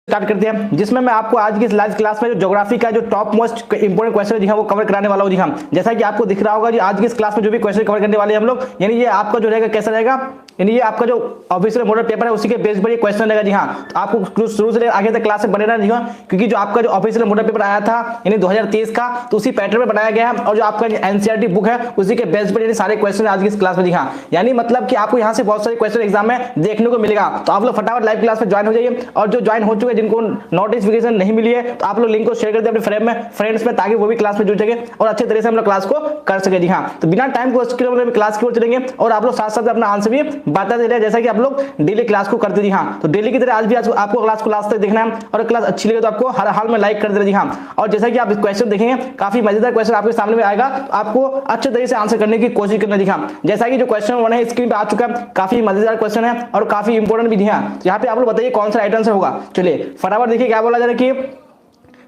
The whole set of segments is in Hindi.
स्टार्ट करते हैं, जिसमें मैं आपको आज की इस लाइव क्लास में जो ज्योग्राफी का जो टॉप मोस्ट इंपोर्टेंट क्वेश्चन है वो कवर कराने वाला हूं जी। हम जैसा कि आपको दिख रहा होगा जी, आज की इस क्लास में जो भी क्वेश्चन कवर करने वाले हैं हम लोग, यानी ये आपका जो रहेगा कैसा रहेगा, यानी ये आपका जो ऑफिशियल मॉडल पेपर है उसी के बेस पर ये क्वेश्चन रहेगा जी। हाँ, तो आपको शुरू से आगे तक क्लास में बने रहना जी। हाँ, क्योंकि जो आपका जो ऑफिशियल मॉडल पेपर आया था यानी 2023 का, तो उसी पैटर्न में बनाया गया है और जो आपका एनसीईआरटी बुक है उसी के बेस पर यानी सारे क्वेश्चन आज की इस क्लास में जी। हाँ, यानी मतलब कि आपको यहाँ से बहुत सारे क्वेश्चन एग्जाम में देखने को मिलेगा, तो आप लोग फटाफट लाइव क्लास में ज्वाइन हो जाइए। और जो ज्वाइन हो चुके हैं जिनको नोटिफिकेशन नहीं मिली है, तो आप लोग लिंक को शेयर कर दें अपने फ्रेंड्स में, ताकि वो भी क्लास में जुड़ सके और अच्छे तरह से हम लोग क्लास को कर सके जी। हाँ, तो बिना टाइम वेस्ट किए क्लास की ओर चलेंगे और आप लोग साथ साथ अपना आंसर भी बताते रहे, जैसा कि आप लोग डेली क्लास को करते जी। हाँ, तो डेली की तरह आज भी आपको क्लास को लास्ट तक देखना है और क्लास अच्छी लगे तो आपको हर हाल में लाइक कर देना जी। हाँ, और जैसा कि आप इस क्वेश्चन देखेंगे, काफी मजेदार क्वेश्चन आपके सामने में आएगा, तो आपको अच्छे तरीके से आंसर करने की कोशिश करना जी। हाँ, जैसा कि जो क्वेश्चन 1 है स्क्रीन पे आ चुका है, काफी मजेदार क्वेश्चन है और काफी इंपोर्टेंट भी है। यहाँ पे आप लोग बताइए कौन सा राइट आंसर होगा। चलिए फटाफट देखिए क्या बोला जा रहा है कि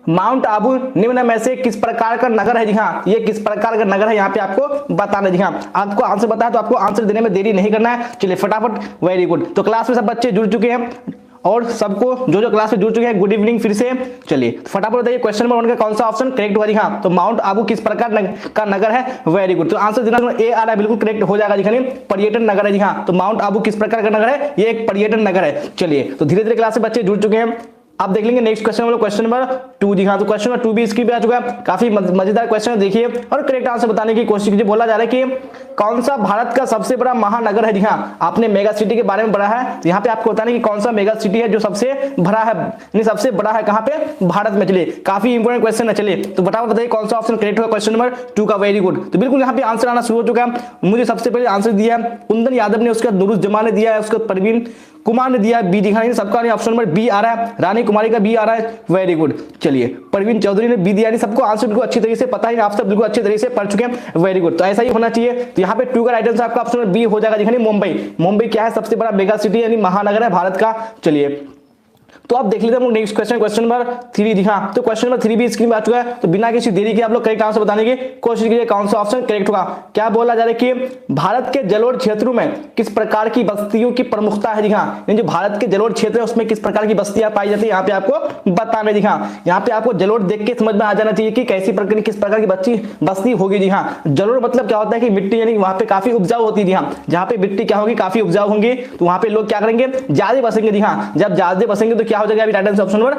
माउंट आबू निम्न में से किस प्रकार का नगर है जी। हाँ, ये किस प्रकार का नगर है यहाँ पे आपको बताना जी। हाँ, आपको आंसर बताया तो आपको आंसर देने में देरी नहीं करना है। चलिए फटाफट, वेरी गुड। तो क्लास में सब बच्चे जुड़ चुके हैं और सबको जो क्लास में जुड़ चुके हैं गुड इवनिंग फिर से। चलिए फटाफट बताइए क्वेश्चन नंबर 1 का कौन सा ऑप्शन करेक्ट होगा जी। हाँ, तो माउंट आबू किस प्रकार का नगर है, वेरी गुड। तो आंसर देना ए आ रहा है, बिल्कुल करेक्ट हो जाएगा जी। पर्यटन नगर है जी। हाँ, तो माउंट आबू किस प्रकार का नगर है, ये एक पर्यटन नगर है। चलिए तो धीरे धीरे क्लास से बच्चे जुड़ चुके हैं। आप देख लेंगे नेक्स्ट क्वेश्चन हम लोग क्वेश्चन नंबर 2 जी। हाँ, तो क्वेश्चन नंबर 2 भी स्क्रीन पे आ चुका है, काफी मजेदार क्वेश्चन है, देखिए और करेक्ट आंसर बताने की कोशिश कीजिए। बोला जा रहा है कि कौन सा भारत का सबसे बड़ा महानगर है जी। हाँ, आपने मेगा सिटी के बारे में पढ़ा है, तो यहाँ पे आपको बताना है कि कौन सा मेगा सिटी है जो सबसे बड़ा है, यानी सबसे बड़ा है कहाँ पे, भारत में। चलिए काफी इंपोर्टेंट क्वेश्चन है। चलिए तो फटाफट बताइए कौन सा ऑप्शन करेक्ट होगा क्वेश्चन नंबर 2 का, वेरी गुड। तो बिल्कुल यहाँ पे आंसर आना शुरू हो चुका है। मुझे सबसे पहले आंसर दिया है कुंदन यादव ने, उसके बाद नुरुज जमा ने दिया है, उसके बाद परवीन कुमार ने दिया है बी जी। हाँ, सबका ऑप्शन नंबर बी आ रहा है, रानी कुमारी का बी आ रहा है, वेरी गुड। चलिए परवीन चौधरी ने बी दिया, सबको आंसर बिल्कुल अच्छी तरीके से पता है, आप सब बिल्कुल अच्छी तरीके से पढ़ चुके हैं, वेरी गुड। तो ऐसा ही होना चाहिए। तो यहाँ पे 2 का राइट आंसर आपका ऑप्शन नंबर बी हो जाएगा जी। मुंबई, मुंबई क्या है, सबसे बड़ा मेगा सिटी यानी महानगर है भारत का। चलिए तो आप देख लीजिए नेक्स्ट क्वेश्चन, क्वेश्चन नंबर 3 जी। हाँ, तो क्वेश्चन नंबर 3 भी स्क्रीन पे आ चुका है, तो बिना किसी देरी के आप लोग करेक्ट आंसर बताने की कोशिश कीजिए कौन सा ऑप्शन करेक्ट होगा। क्या बोला जा रहा है कि भारत के जलोढ़ क्षेत्रों में किस प्रकार की बस्तियों की प्रमुखता है जी। हाँ, जो भारत के जलोढ़ क्षेत्र है उसमें किस प्रकार की बस्तियां पाई जाती है, यहाँ पे आपको बताना जी। हाँ, यहाँ पे आपको जलोढ़ देख के समझ में आ जाना चाहिए कि कैसी प्रकार किस प्रकार की बस्ती होगी जी। हाँ, जलोढ़ मतलब क्या होता है कि मिट्टी यानी वहां पे काफी उपजाऊ होती है जी। हाँ, जहाँ पे मिट्टी क्या होगी, काफी उपजाऊ होंगी, तो वहां पे लोग क्या करेंगे, ज्यादा बसेंगे जी। हाँ, जब ज्यादा बसेंगे तो क्या हो जाएगा, right answer option number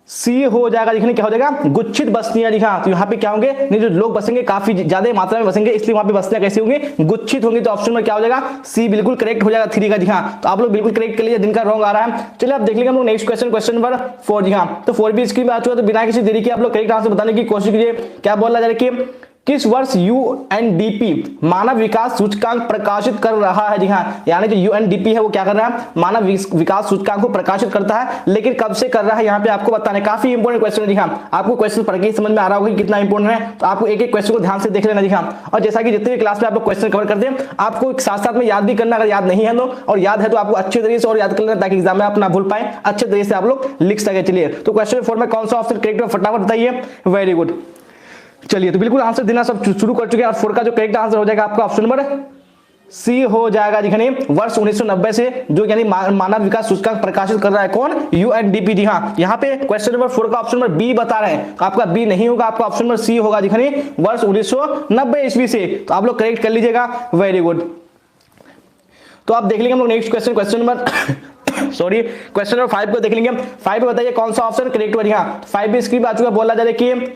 C हो जाएगा। देखने क्या हो जाएगा, गुच्छित बस्तियां जी। हाँ, तो यहाँ पे क्या होंगे, नहीं जो लोग बसेंगे काफी ज्यादा मात्रा में बसेंगे, इसलिए वहां पे बस्तियां कैसी होंगी, गुच्छित होंगी। तो ऑप्शन में क्या हो जाएगा, सी बिल्कुल करेक्ट हो जाएगा 3 का जी। हाँ, तो आप लोग बिल्कुल करेक्ट कर लीजिए, जिनका रॉन्ग आ रहा है। चलिए आप देख लेंगे हम लोग नेक्स्ट क्वेश्चन, क्वेश्चन नंबर 4 जी। हाँ, तो 4 भी स्क्रीन पे आ चुका है, तो बिना किसी देरी के आप लोग करेक्ट आंसर बताने की कोशिश कीजिए। क्या बोला जा रहा है कि किस वर्ष यूएनडीपी मानव विकास सूचकांक प्रकाशित कर रहा है जी। हाँ, यानी जो यूएनडीपी है वो क्या कर रहा है, मानव विकास सूचकांक को प्रकाशित करता है, लेकिन कब से कर रहा है यहाँ पे आपको बताना है। काफी इंपोर्टेंट क्वेश्चन है जी। हाँ, आपको क्वेश्चन पढ़ के समझ में आ रहा होगा कि कितना इंपोर्टेंट है, तो आपको एक एक क्वेश्चन को ध्यान से देख लेना जी। हाँ, और जैसा कि जितने भी क्लास में आप लोग क्वेश्चन कवर करते हैं, आपको साथ साथ में याद भी करना, अगर याद नहीं है तो, और याद है तो आपको अच्छे तरीके से और याद कर लेना, ताकि एग्जाम में आप ना भूल पाए, अच्छे तरीके से आप लोग लिख सके। चलिए तो क्वेश्चन 4 में कौन सा ऑप्शन करेक्ट है फटाफट बताइए, वेरी गुड। चलिए तो बिल्कुल आंसर देना सब शुरू कर चुके हैं, और 4 का जो करेक्ट आंसर हो जाएगा आपका ऑप्शन नंबर सी हो जाएगा जी। वर्ष 1990 से जो यानी मानव विकास सूचकांक प्रकाशित कर रहा है कौन, यूएनडीपी जी। हाँ, यहाँ पे क्वेश्चन नंबर 4 का ऑप्शन नंबर बी बता रहे हैं, तो आपका बी नहीं होगा, आपका ऑप्शन नंबर सी होगा जी। वर्ष 1990 ईस्वी से, तो आप लोग करेक्ट कर लीजिएगा, वेरी गुड। तो आप देख लेंगे हम लोग next question, question number sorry question number 5 को देख लेंगे। 5 बताइए कौन सा ऑप्शन करेक्ट हुआ जी। हाँ, 5 भी स्क्रीन पे आ चुका, बोला जा रहा है कि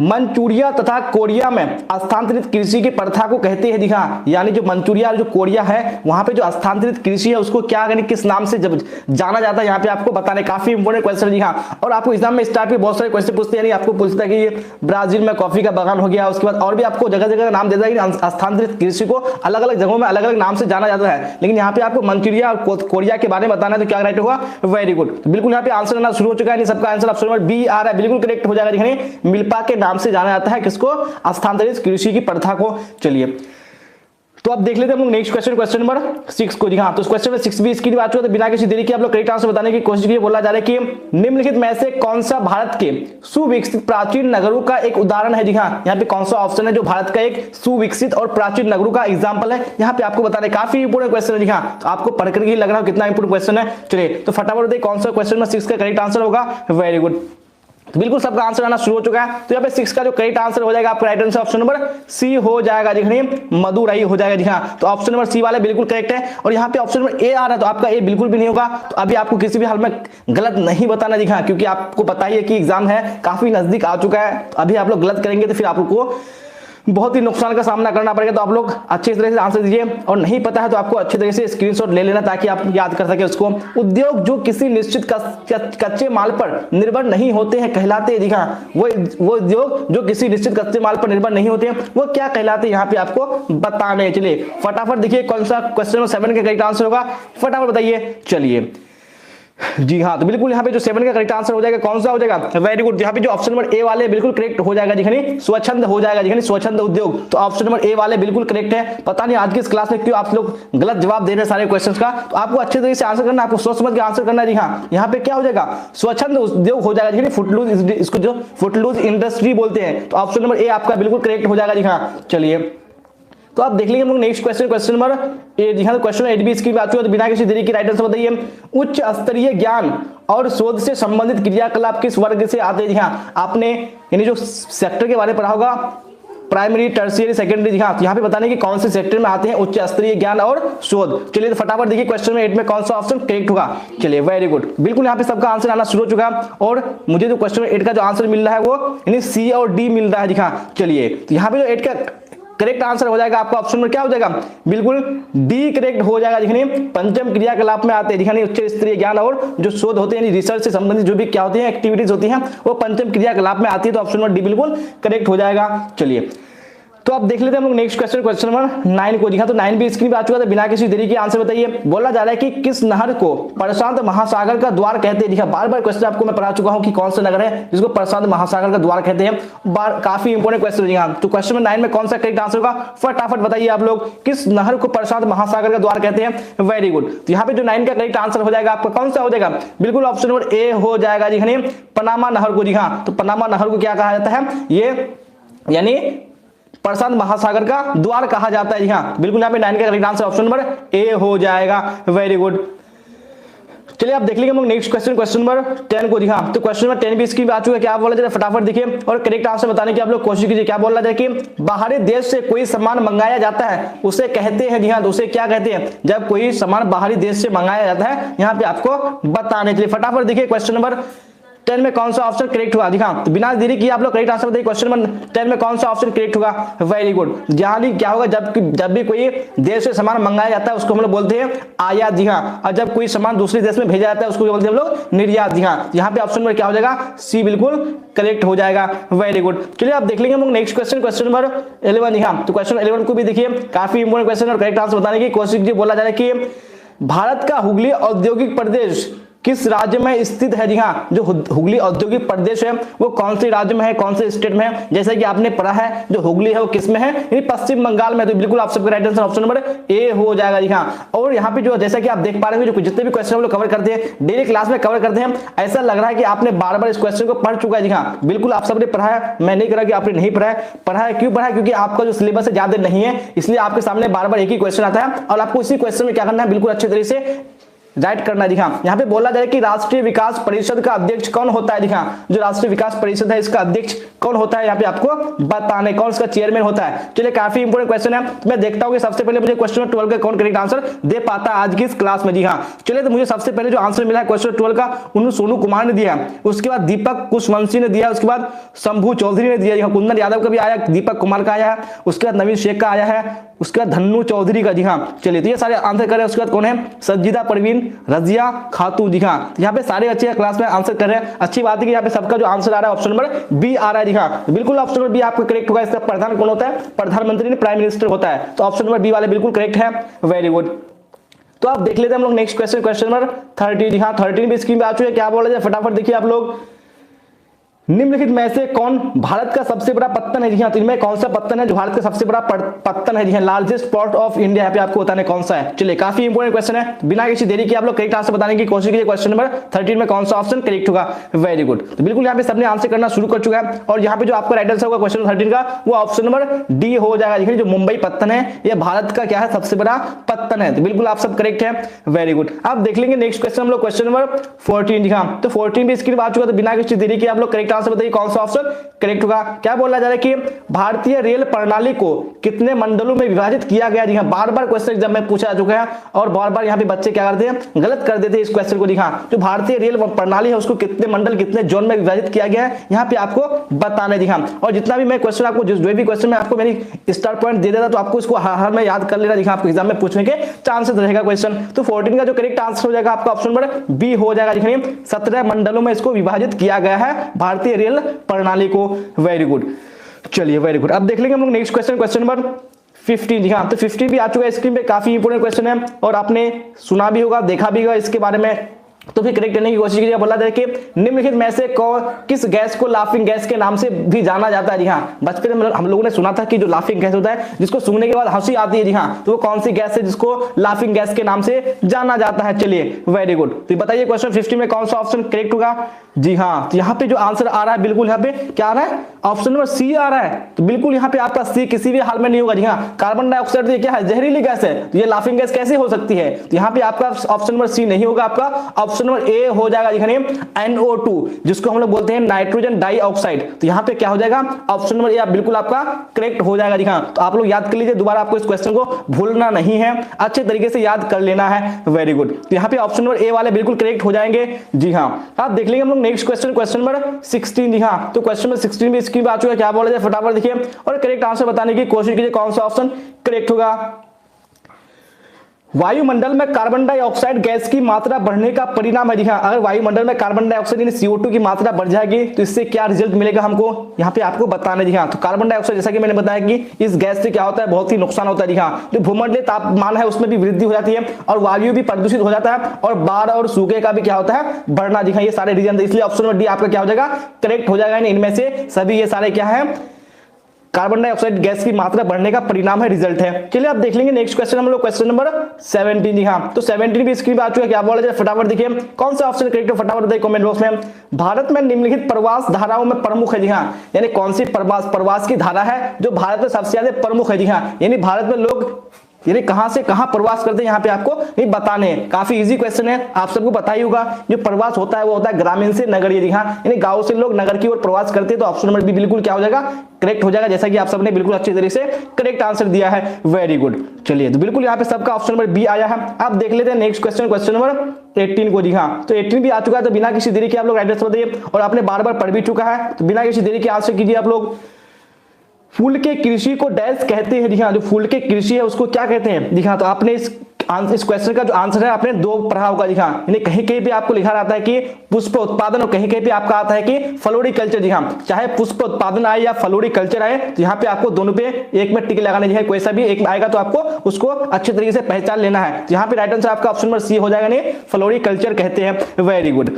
मंचूरिया तथा कोरिया में स्थानांतरित कृषि की प्रथा को कहते हैं जी। हाँ, यानी जो मंचूरिया और जो कोरिया है वहां पे जो स्थानांतरित कृषि है उसको क्या यानी किस नाम से जब जाना जाता है, यहाँ पे आपको बताना है। काफी इंपोर्टेंट क्वेश्चन जी। हाँ, और आपको एग्जाम में स्टार्ट में बहुत सारे क्वेश्चन पूछते हैं, यानी आपको पूछता है कि ये ब्राजील में कॉफी का बागान हो गया, उसके बाद और भी आपको जगह जगह नाम देता है कि स्थानांतरित कृषि को अलग अलग जगहों में अलग अलग नाम से जाना जाता है, लेकिन यहाँ पे आपको मंचूरिया और कोरिया के बारे में बताना है, तो क्या राइट होगा, वेरी गुड। तो बिल्कुल यहाँ पे आंसर आना शुरू हो चुका है, सबका आंसर ऑप्शन नंबर बी आ रहा है, बिल्कुल करेक्ट हो जाएगा। मिल्पा के नाम से जाना जाता है किसको, स्थानांतरित कृषि की प्रथा को। चलिए तो अब देख लेते हैं हम लोग नेक्स्ट क्वेश्चन, क्वेश्चन नंबर 6 को। जी हाँ, तो क्वेश्चन नंबर 6 भी इसकी बात हुआ, तो बिना किसी देरी के आप लोग करेक्ट आंसर बताने की कोशिश कीजिए। बोला जा रहा है कि निम्नलिखित में से कौन सा भारत के सुविकसित प्राचीन नगरों का एक उदाहरण है। जी हाँ, यहाँ पे कौन सा ऑप्शन है जो भारत का एक सुविकसित और प्राचीन नगरों का एग्जाम्पल है, यहाँ पे आपको बताना है। काफी इंपोर्टेंट क्वेश्चन है। जी हाँ, तो आपको पढ़कर ही लग रहा है कितना इंपोर्टेंट क्वेश्चन है। चलिए तो फटाफट देखिए कौन सा क्वेश्चन नंबर 6 का करेक्ट आंसर होगा। वेरी गुड, तो बिल्कुल सबका आंसर आना शुरू हो चुका है। तो यहाँ पे 6 का जो करेक्ट आंसर हो जाएगा आपका right answer option number C हो जाएगा। देखिए मदुरई हो जाएगा। जी हाँ, तो ऑप्शन नंबर सी वाला बिल्कुल करेक्ट है। और यहाँ पे ऑप्शन नंबर ए आ रहा है, तो आपका ए बिल्कुल भी नहीं होगा। तो अभी आपको किसी भी हाल में गलत नहीं बताना। जी हाँ, क्योंकि आपको पता ही है कि एग्जाम है, काफी नजदीक आ चुका है। तो अभी आप लोग गलत करेंगे तो फिर आपको बहुत ही नुकसान का सामना करना पड़ेगा। तो आप लोग अच्छी तरह से आंसर दीजिए, और नहीं पता है तो आपको अच्छी तरह से स्क्रीनशॉट ले लेना ताकि आप याद कर सके उसको। उद्योग जो किसी निश्चित कच्चे माल पर निर्भर नहीं होते हैं कहलाते हैं। जी हाँ, वो उद्योग जो किसी निश्चित कच्चे माल पर निर्भर नहीं होते हैं वो क्या कहलाते हैं, यहाँ पे आपको बताने। चलिए फटाफट देखिए कौन सा क्वेश्चन नंबर 7 का करेक्ट आंसर होगा, फटाफट बताइए। चलिए जी हाँ, तो बिल्कुल यहाँ पे जो 7 का करेक्ट आंसर हो जाएगा कौन सा हो जाएगा। वेरी गुड, यहाँ पे जो ऑप्शन नंबर ए वाले बिल्कुल करेक्ट हो जाएगा। दिखनी स्वच्छंद हो जाएगा। दिखनी स्वच्छंद उद्योग, तो ऑप्शन नंबर ए वाले बिल्कुल करेक्ट है। पता नहीं आज की इस क्लास में क्यों आप लोग गलत जवाब दे रहे हैं सारे क्वेश्चंस का। तो आपको अच्छे तरीके से आंसर करना, आपको सोच समझ के आंसर करना है। जी हाँ, यहाँ पे क्या हो जाएगा, स्वच्छंद उद्योग हो जाएगा। दिखनी फुटलूज, इसको जो फुटलूज इंडस्ट्री बोलते हैं। तो ऑप्शन नंबर ए आपका बिल्कुल करेक्ट हो जाएगा। जी हाँ, चलिए तो आप देख लीजिए हम लोग नेक्स्ट क्वेश्चन, क्वेश्चन नंबर 8। जी हाँ, तो क्वेश्चन 8 भी इसकी बात हुई, तो बिना किसी देरी की राइट आंसर बताइए। उच्च स्तरीय ज्ञान और शोध से संबंधित क्रियाकलाप किस वर्ग से आते हैं। जी हाँ, आपने यानी जो सेक्टर के बारे में पढ़ा होगा, प्राइमरी, टर्शियरी, सेकेंडरी। जी हाँ, तो यहाँ पे बताने की कौन से सेक्टर में आते हैं उच्च स्तरीय ज्ञान और शोध। चलिए तो फटाफट देखिए क्वेश्चन में 8 में कौन सा ऑप्शन करेक्ट होगा। चलिए वेरी गुड, बिल्कुल यहाँ पे सबका आंसर आना शुरू हो चुका है। और मुझे जो क्वेश्चन 8 का जो आंसर मिल रहा है वो यानी सी और डी मिल रहा है। जी हाँ, चलिए तो यहाँ पे जो 8 का करेक्ट आंसर हो जाएगा आपका ऑप्शन में क्या हो जाएगा, बिल्कुल डी करेक्ट हो जाएगा। दिखने पंचम क्रियाकलाप में आते हैं। दिखने उच्च स्तरीय ज्ञान और जो शोध होते हैं, रिसर्च से संबंधित जो भी क्या होती है एक्टिविटीज होती हैं, वो पंचम क्रियाकलाप में आती है। तो ऑप्शन नंबर डी बिल्कुल करेक्ट हो जाएगा। चलिए तो आप देख लेते हैं हम लोग नेक्स्ट क्वेश्चन, क्वेश्चन नंबर 9 को। जी हाँ, तो 9 भी स्क्रीन पे आ चुका है, बिना किसी देरी के आंसर बताइए। बोला जा रहा है कि किस नहर को प्रशांत महासागर का द्वार कहते हैं। जी हाँ, बार बार क्वेश्चन आपको मैं पढ़ा चुका हूं कि कौन सा नगर है जिसको प्रशांत महासागर का द्वार कहते हैं। काफी इंपोर्टेंट क्वेश्चन। जी हाँ, तो क्वेश्चन नंबर 9 में कौन सा करेक्ट आंसर होगा, फटाफट बताइए आप लोग। किस नहर को प्रशांत महासागर का द्वार कहते हैं। वेरी गुड, तो यहाँ पे जो 9 का करेक्ट आंसर हो जाएगा आपका कौन सा हो जाएगा, बिल्कुल ऑप्शन नंबर ए हो जाएगा। जी हाँ, पनामा नहर को। जी हाँ, तो पनामा नहर को क्या कहा जाता है, ये यानी प्रशांत महासागर का द्वार कहा जाता है। जी हाँ, बिल्कुल यहाँ पे 9 का करेक्ट आंसर ऑप्शन नंबर ए हो जाएगा। वेरी गुड, चलिए आप देख लीजिए हम लोग नेक्स्ट क्वेश्चन, क्वेश्चन नंबर 10 को। जी हाँ, तो क्वेश्चन नंबर 10 भी इसकी आ चुका है। क्या बोला जाए फटाफट देखिए और करेक्ट आंसर बताने की आप लोग कोशिश कीजिए। क्या बोला जाए कि बाहरी देश से कोई सामान मंगाया जाता है उसे कहते हैं। जी हाँ, तो उसे क्या कहते हैं, जब कोई सामान बाहरी देश से मंगाया जाता है, यहाँ पे आपको बताने। चलिए फटाफट देखिए क्वेश्चन नंबर 10 में कौन सा ऑप्शन करेक्ट हुआ। दिखा तो बिना देरी किए आप लोग करेक्ट आंसर बताइए। क्वेश्चन नंबर 10 में कौन सा ऑप्शन करेक्ट होगा। वेरी गुड, जहां क्या होगा, जब भी कोई देश से सामान मंगाया जाता है उसको हम लोग बोलते हैं आयात। जी हाँ, और जब कोई सामान दूसरे देश में भेजा जाता है उसको बोलते हैं हम लोग निर्यात। जी हाँ, यहाँ पे ऑप्शन नंबर क्या हो जाएगा, सी बिल्कुल करेक्ट हो जाएगा। वेरी गुड, चलिए आप देख लेंगे हम लोग नेक्स्ट क्वेश्चन, क्वेश्चन नंबर 11। जी हाँ, तो क्वेश्चन 11 को भी देखिए, काफी इंपोर्टेंट क्वेश्चन और करेक्ट आंसर बताने की कोशिश कीजिए। बोला जा रहा है कि भारत का हुगली औद्योगिक प्रदेश किस राज्य में स्थित है। जी हाँ, जो हुगली औद्योगिक प्रदेश है वो कौन से राज्य में है, कौन से स्टेट में है। जैसे कि आपने पढ़ा है जो हुगली है वो किस में है, यानी पश्चिम बंगाल में। तो बिल्कुल आप सबका राइट आंसर ऑप्शन नंबर ए हो जाएगा। जी हाँ, और यहाँ पे जो जैसा कि आप देख पा रहे हैं, जो जितने भी क्वेश्चन हम लोग कवर करते हैं डेली क्लास में कवर करते हैं, ऐसा लग रहा है कि आपने बार बार इस क्वेश्चन को पढ़ चुका है। जी हाँ, बिल्कुल आप सबने पढ़ा है, मैं नहीं करा कि आपने नहीं पढ़ा है। पढ़ा है, क्यों पढ़ा है, क्योंकि आपका जो सिलेबस है ज्यादा नहीं है, इसलिए आपके सामने बार बार एक ही क्वेश्चन आता है और आपको इसी क्वेश्चन में क्या करना है, बिल्कुल अच्छे तरीके से राइट करना। जी हाँ, यहाँ पे बोला जाए कि राष्ट्रीय विकास परिषद का अध्यक्ष कौन होता है। जी हाँ, जो राष्ट्रीय विकास परिषद है इसका अध्यक्ष कौन होता है, यहाँ पे आपको बताने, कौन इसका चेयरमैन होता है। चलिए काफी इंपोर्टेंट क्वेश्चन है, तो मैं देखता हूँ कि सबसे पहले मुझे क्वेश्चन 12 का कौन करेक्ट आंसर दे पाता है आज की इस क्लास में। जी हाँ, चलिए तो मुझे सबसे पहले जो आंसर मिला है क्वेश्चन 12 का, उन्होंने सोनू कुमार ने दिया, उसके बाद दीपक कुशवंशी ने दिया, उसके बाद शंभू चौधरी ने दिया, कुंदन यादव का भी आया, दीपक कुमार का आया है, उसके बाद नवीन शेख का आया है, उसके बाद धन्नू चौधरी का। जी हाँ, चलिए तो ये सारे आंसर करें। उसके बाद कौन है, सज्जिदा परवीन, रजिया खातून। जी हाँ, यहाँ पे सारे अच्छे क्लास में आंसर कर रहे हैं। अच्छी बात है कि यहाँ पे सबका जो आंसर आ रहा है ऑप्शन नंबर बी आ रहा है। जी हाँ, बिल्कुल ऑप्शन नंबर बी आपका करेक्ट होगा। इसका प्रधान कौन होता है, प्रधानमंत्री ने प्राइम मिनिस्टर होता है, तो ऑप्शन नंबर बी वाले बिल्कुल करेक्ट है। वेरी गुड, तो आप देख लेते हैं हम लोग नेक्स्ट क्वेश्चन, क्वेश्चन नंबर 13। जी हाँ, 13 भी स्क्रीन पे आ चुके हैं। क्या बोला जाए फटाफट देखिए आप लोग। निम्नलिखित में से कौन भारत का सबसे बड़ा पत्तन है? जी हाँ, तो इनमें कौन सा पत्तन है जो भारत का सबसे बड़ा पत्तन है? जी हाँ, लार्जेस्ट पोर्ट ऑफ इंडिया, यहाँ पे आपको बताना कौन सा है। चलिए, काफी इंपोर्टेंट क्वेश्चन है, बिना किसी देरी के आप लोग करेक्ट आंसर बताने की कोशिश कीजिए। क्वेश्चन नंबर 13 में कौन सा ऑप्शन करेक्ट होगा? Very good. तो बिल्कुल यहाँ पे सबने आंसर करना शुरू कर चुका है और यहाँ पे जो आपका राइट आंसर होगा क्वेश्चन 13 का वो ऑप्शन नंबर डी हो जाएगा। देखिए, जो मुंबई पत्तन है ये भारत का क्या है? सबसे बड़ा पत्तन है। तो बिल्कुल आप सब करेक्ट है, वेरी गुड। अब देख लेंगे नेक्स्ट क्वेश्चन हम लोग, क्वेश्चन नंबर 14। जी हाँ, तो 14 भी स्क्रीन पर आ चुका, तो बिना किसी देरी के आप लोग करेक्ट आंसर बताइए कौन सा ऑप्शन करेक्ट होगा। क्या बोला जा रहा है कि भारतीय रेल प्रणाली को कितने मंडलों में विभाजित किया गया? जी हाँ, बार बार क्वेश्चन एग्जाम में पूछा जा चुका है और बार बार यहाँ पे बच्चे क्या करते हैं? गलत कर देते हैं इस क्वेश्चन को। दिखा, जो भारतीय रेल प्रणाली है उसको कितने मंडल, कितने जोन में विभाजित किया गया है, यहाँ पे आपको बताना है। दिखा, और जितना भी मैं क्वेश्चन आपको, जो भी क्वेश्चन में आपको मेरी स्टार पॉइंट दे देता तो आपको इसको हर में याद कर लेना। दिखा, आपको एग्जाम में पूछने के चांसेस रहेगा क्वेश्चन। तो 14 का जो करेक्ट आंसर हो जाएगा आपका ऑप्शन नंबर बी हो जाएगा। देखिए, 17 मंडलों में इसको विभाजित किया गया है भारतीय रेल प्रणाली को। वेरी गुड, चलिए वेरी गुड। अब देख लेंगे हम लोग नेक्स्ट क्वेश्चन, क्वेश्चन नंबर 15। जी हाँ, तो 15 भी आ चुका है स्क्रीन पे, काफी इंपोर्टेंट क्वेश्चन है और आपने सुना भी होगा, देखा भी होगा इसके बारे में, तो फिर करेक्ट करने की कोशिश कीजिए। बोला जाए कि निम्नलिखित में से किस गैस को लाफिंग गैस के नाम से भी जाना जाता है? जी हाँ, बचपन में हम लोगों ने सुना था कि जो लाफिंग गैस होता है जिसको सूंघने के बाद हंसी आती है, जी हाँ, तो वो कौन सी गैस है जिसको लाफिंग गैस के नाम से जाना जाता है? चलिए, वेरी गुड। तो बताइए क्वेश्चन 15 में कौन सा ऑप्शन करेक्ट होगा? जी हाँ, तो यहाँ पे जो आंसर आ रहा है बिल्कुल यहाँ पे क्या आ रहा है? ऑप्शन नंबर सी आ रहा है। तो बिल्कुल यहाँ पे आपका सी किसी भी हाल में नहीं होगा। जी हाँ, कार्बन डाइऑक्साइड ये क्या है? जहरीली गैस है, तो ये लाफिंग गैस कैसे हो सकती है? तो यहाँ पे आपका ऑप्शन नंबर सी नहीं होगा, आपका ऑप्शन नंबर ए हो जाएगा। दिखने NO2 जिसको हम लोग बोलते हैं नाइट्रोजन डाइऑक्साइड, तो यहाँ पे क्या हो जाएगा? ऑप्शन नंबर ए बिल्कुल आपका करेक्ट हो जाएगा। दिखा, तो आप लोग याद कर लीजिए, दोबारा आपको इस क्वेश्चन को भूलना नहीं है, अच्छे तरीके से याद कर लेना है। Very good. तो यहाँ पे ऑप्शन नंबर ए वाले बिल्कुल करेक्ट हो जाएंगे। जी हाँ, आप देख लेंगे हम लोग नेक्स्ट क्वेश्चन, क्वेश्चन नंबर 16। जी हाँ, तो क्वेश्चन नंबर 16 भी स्क्रीन पे आ चुका है। क्या बोला जाए फटाफट देखिए और करेक्ट आंसर बताने की कोशिश कीजिए कौन सा ऑप्शन करेक्ट होगा। वायुमंडल में कार्बन डाइऑक्साइड गैस की मात्रा बढ़ने का परिणाम है। जी हाँ, अगर वायुमंडल में कार्बन डाइऑक्साइड यानी CO2 की मात्रा बढ़ जाएगी तो इससे क्या रिजल्ट मिलेगा हमको, यहाँ पे आपको बताना है। जी हाँ, तो कार्बन डाइऑक्साइड जैसा कि मैंने बताया कि इस गैस से क्या होता है? बहुत ही नुकसान होता है। जी हाँ, जो भूमंडलीय तापमान है उसमें भी वृद्धि हो जाती है और वायु भी प्रदूषित हो जाता है और बाढ़ और सूखे का भी क्या होता है? बढ़ना। जी हाँ, ये सारे रीजन, इसलिए ऑप्शन नंबर डी आपका क्या हो जाएगा? करेक्ट हो जाएगा। इनमें से सभी ये सारे क्या है? कार्बन डाइऑक्साइड गैस की मात्रा बढ़ने का परिणाम है, रिजल्ट है। चलिए आप देख लेंगे नेक्स्ट क्वेश्चन हम लोग, क्वेश्चन नंबर 17। जी हाँ, तो 17 भी स्क्रीन पे आ चुका है। क्या बोला जाए फटाफट देखिए कौन सा ऑप्शन करेक्ट है, फटाफट बताइए कमेंट बॉक्स में। भारत में निम्नलिखित प्रवास धाराओं में प्रमुख है। जी हाँ, यानी कौन सी प्रवास की धारा है जो भारत में सबसे ज्यादा प्रमुख है? जी हाँ, यानी भारत में लोग यानी कहां से कहां प्रवास करते हैं, यहाँ पे आपको नहीं बताने हैं। काफी इजी क्वेश्चन है, आप सबको पता ही होगा। जो प्रवास होता है वो होता है ग्रामीण से नगरीय। जी हाँ, यानी गांव से लोग नगर की ओर प्रवास करते हैं, तो ऑप्शन नंबर बी बिल्कुल क्या हो जाएगा? करेक्ट हो जाएगा, जैसा कि आप सबने बिल्कुल अच्छी तरीके से करेक्ट आंसर दिया है। Very good. चलिए, तो बिल्कुल यहाँ पे सबका ऑप्शन नंबर बी आया है। आप देख लेते हैं नेक्स्ट क्वेश्चन, क्वेश्चन नंबर 18 को। जी हाँ, तो 18 भी आ चुका है, तो बिना किसी देरी के आप लोग राइट आंसर बताइए और आपने बार बार पढ़ भी चुका है, तो बिना किसी देरी के आंसर कीजिए आप लोग। फूल के कृषि को डैश कहते हैं? जी हाँ, जो फूल के कृषि है उसको क्या कहते हैं? जी हाँ, तो आपने इस क्वेश्चन का जो आंसर है आपने दो पढ़ा होगा। जी हाँ, यानी कहीं कहीं पे आपको लिखा रहता है कि पुष्प उत्पादन और कहीं कहीं पे आपका आता है कि फ्लोरिकल्चर। जी हाँ, चाहे पुष्प उत्पादन आए या फ्लोरिकल्चर आए, तो यहाँ पे आपको दोनों पे एक में टिक लगाना है। कोई सा भी एक में आएगा तो आपको उसको अच्छे तरीके से पहचान लेना है। यहाँ पे राइट आंसर आपका ऑप्शन नंबर सी हो जाएगा, नहीं फ्लोरिकल्चर कहते हैं। Very good.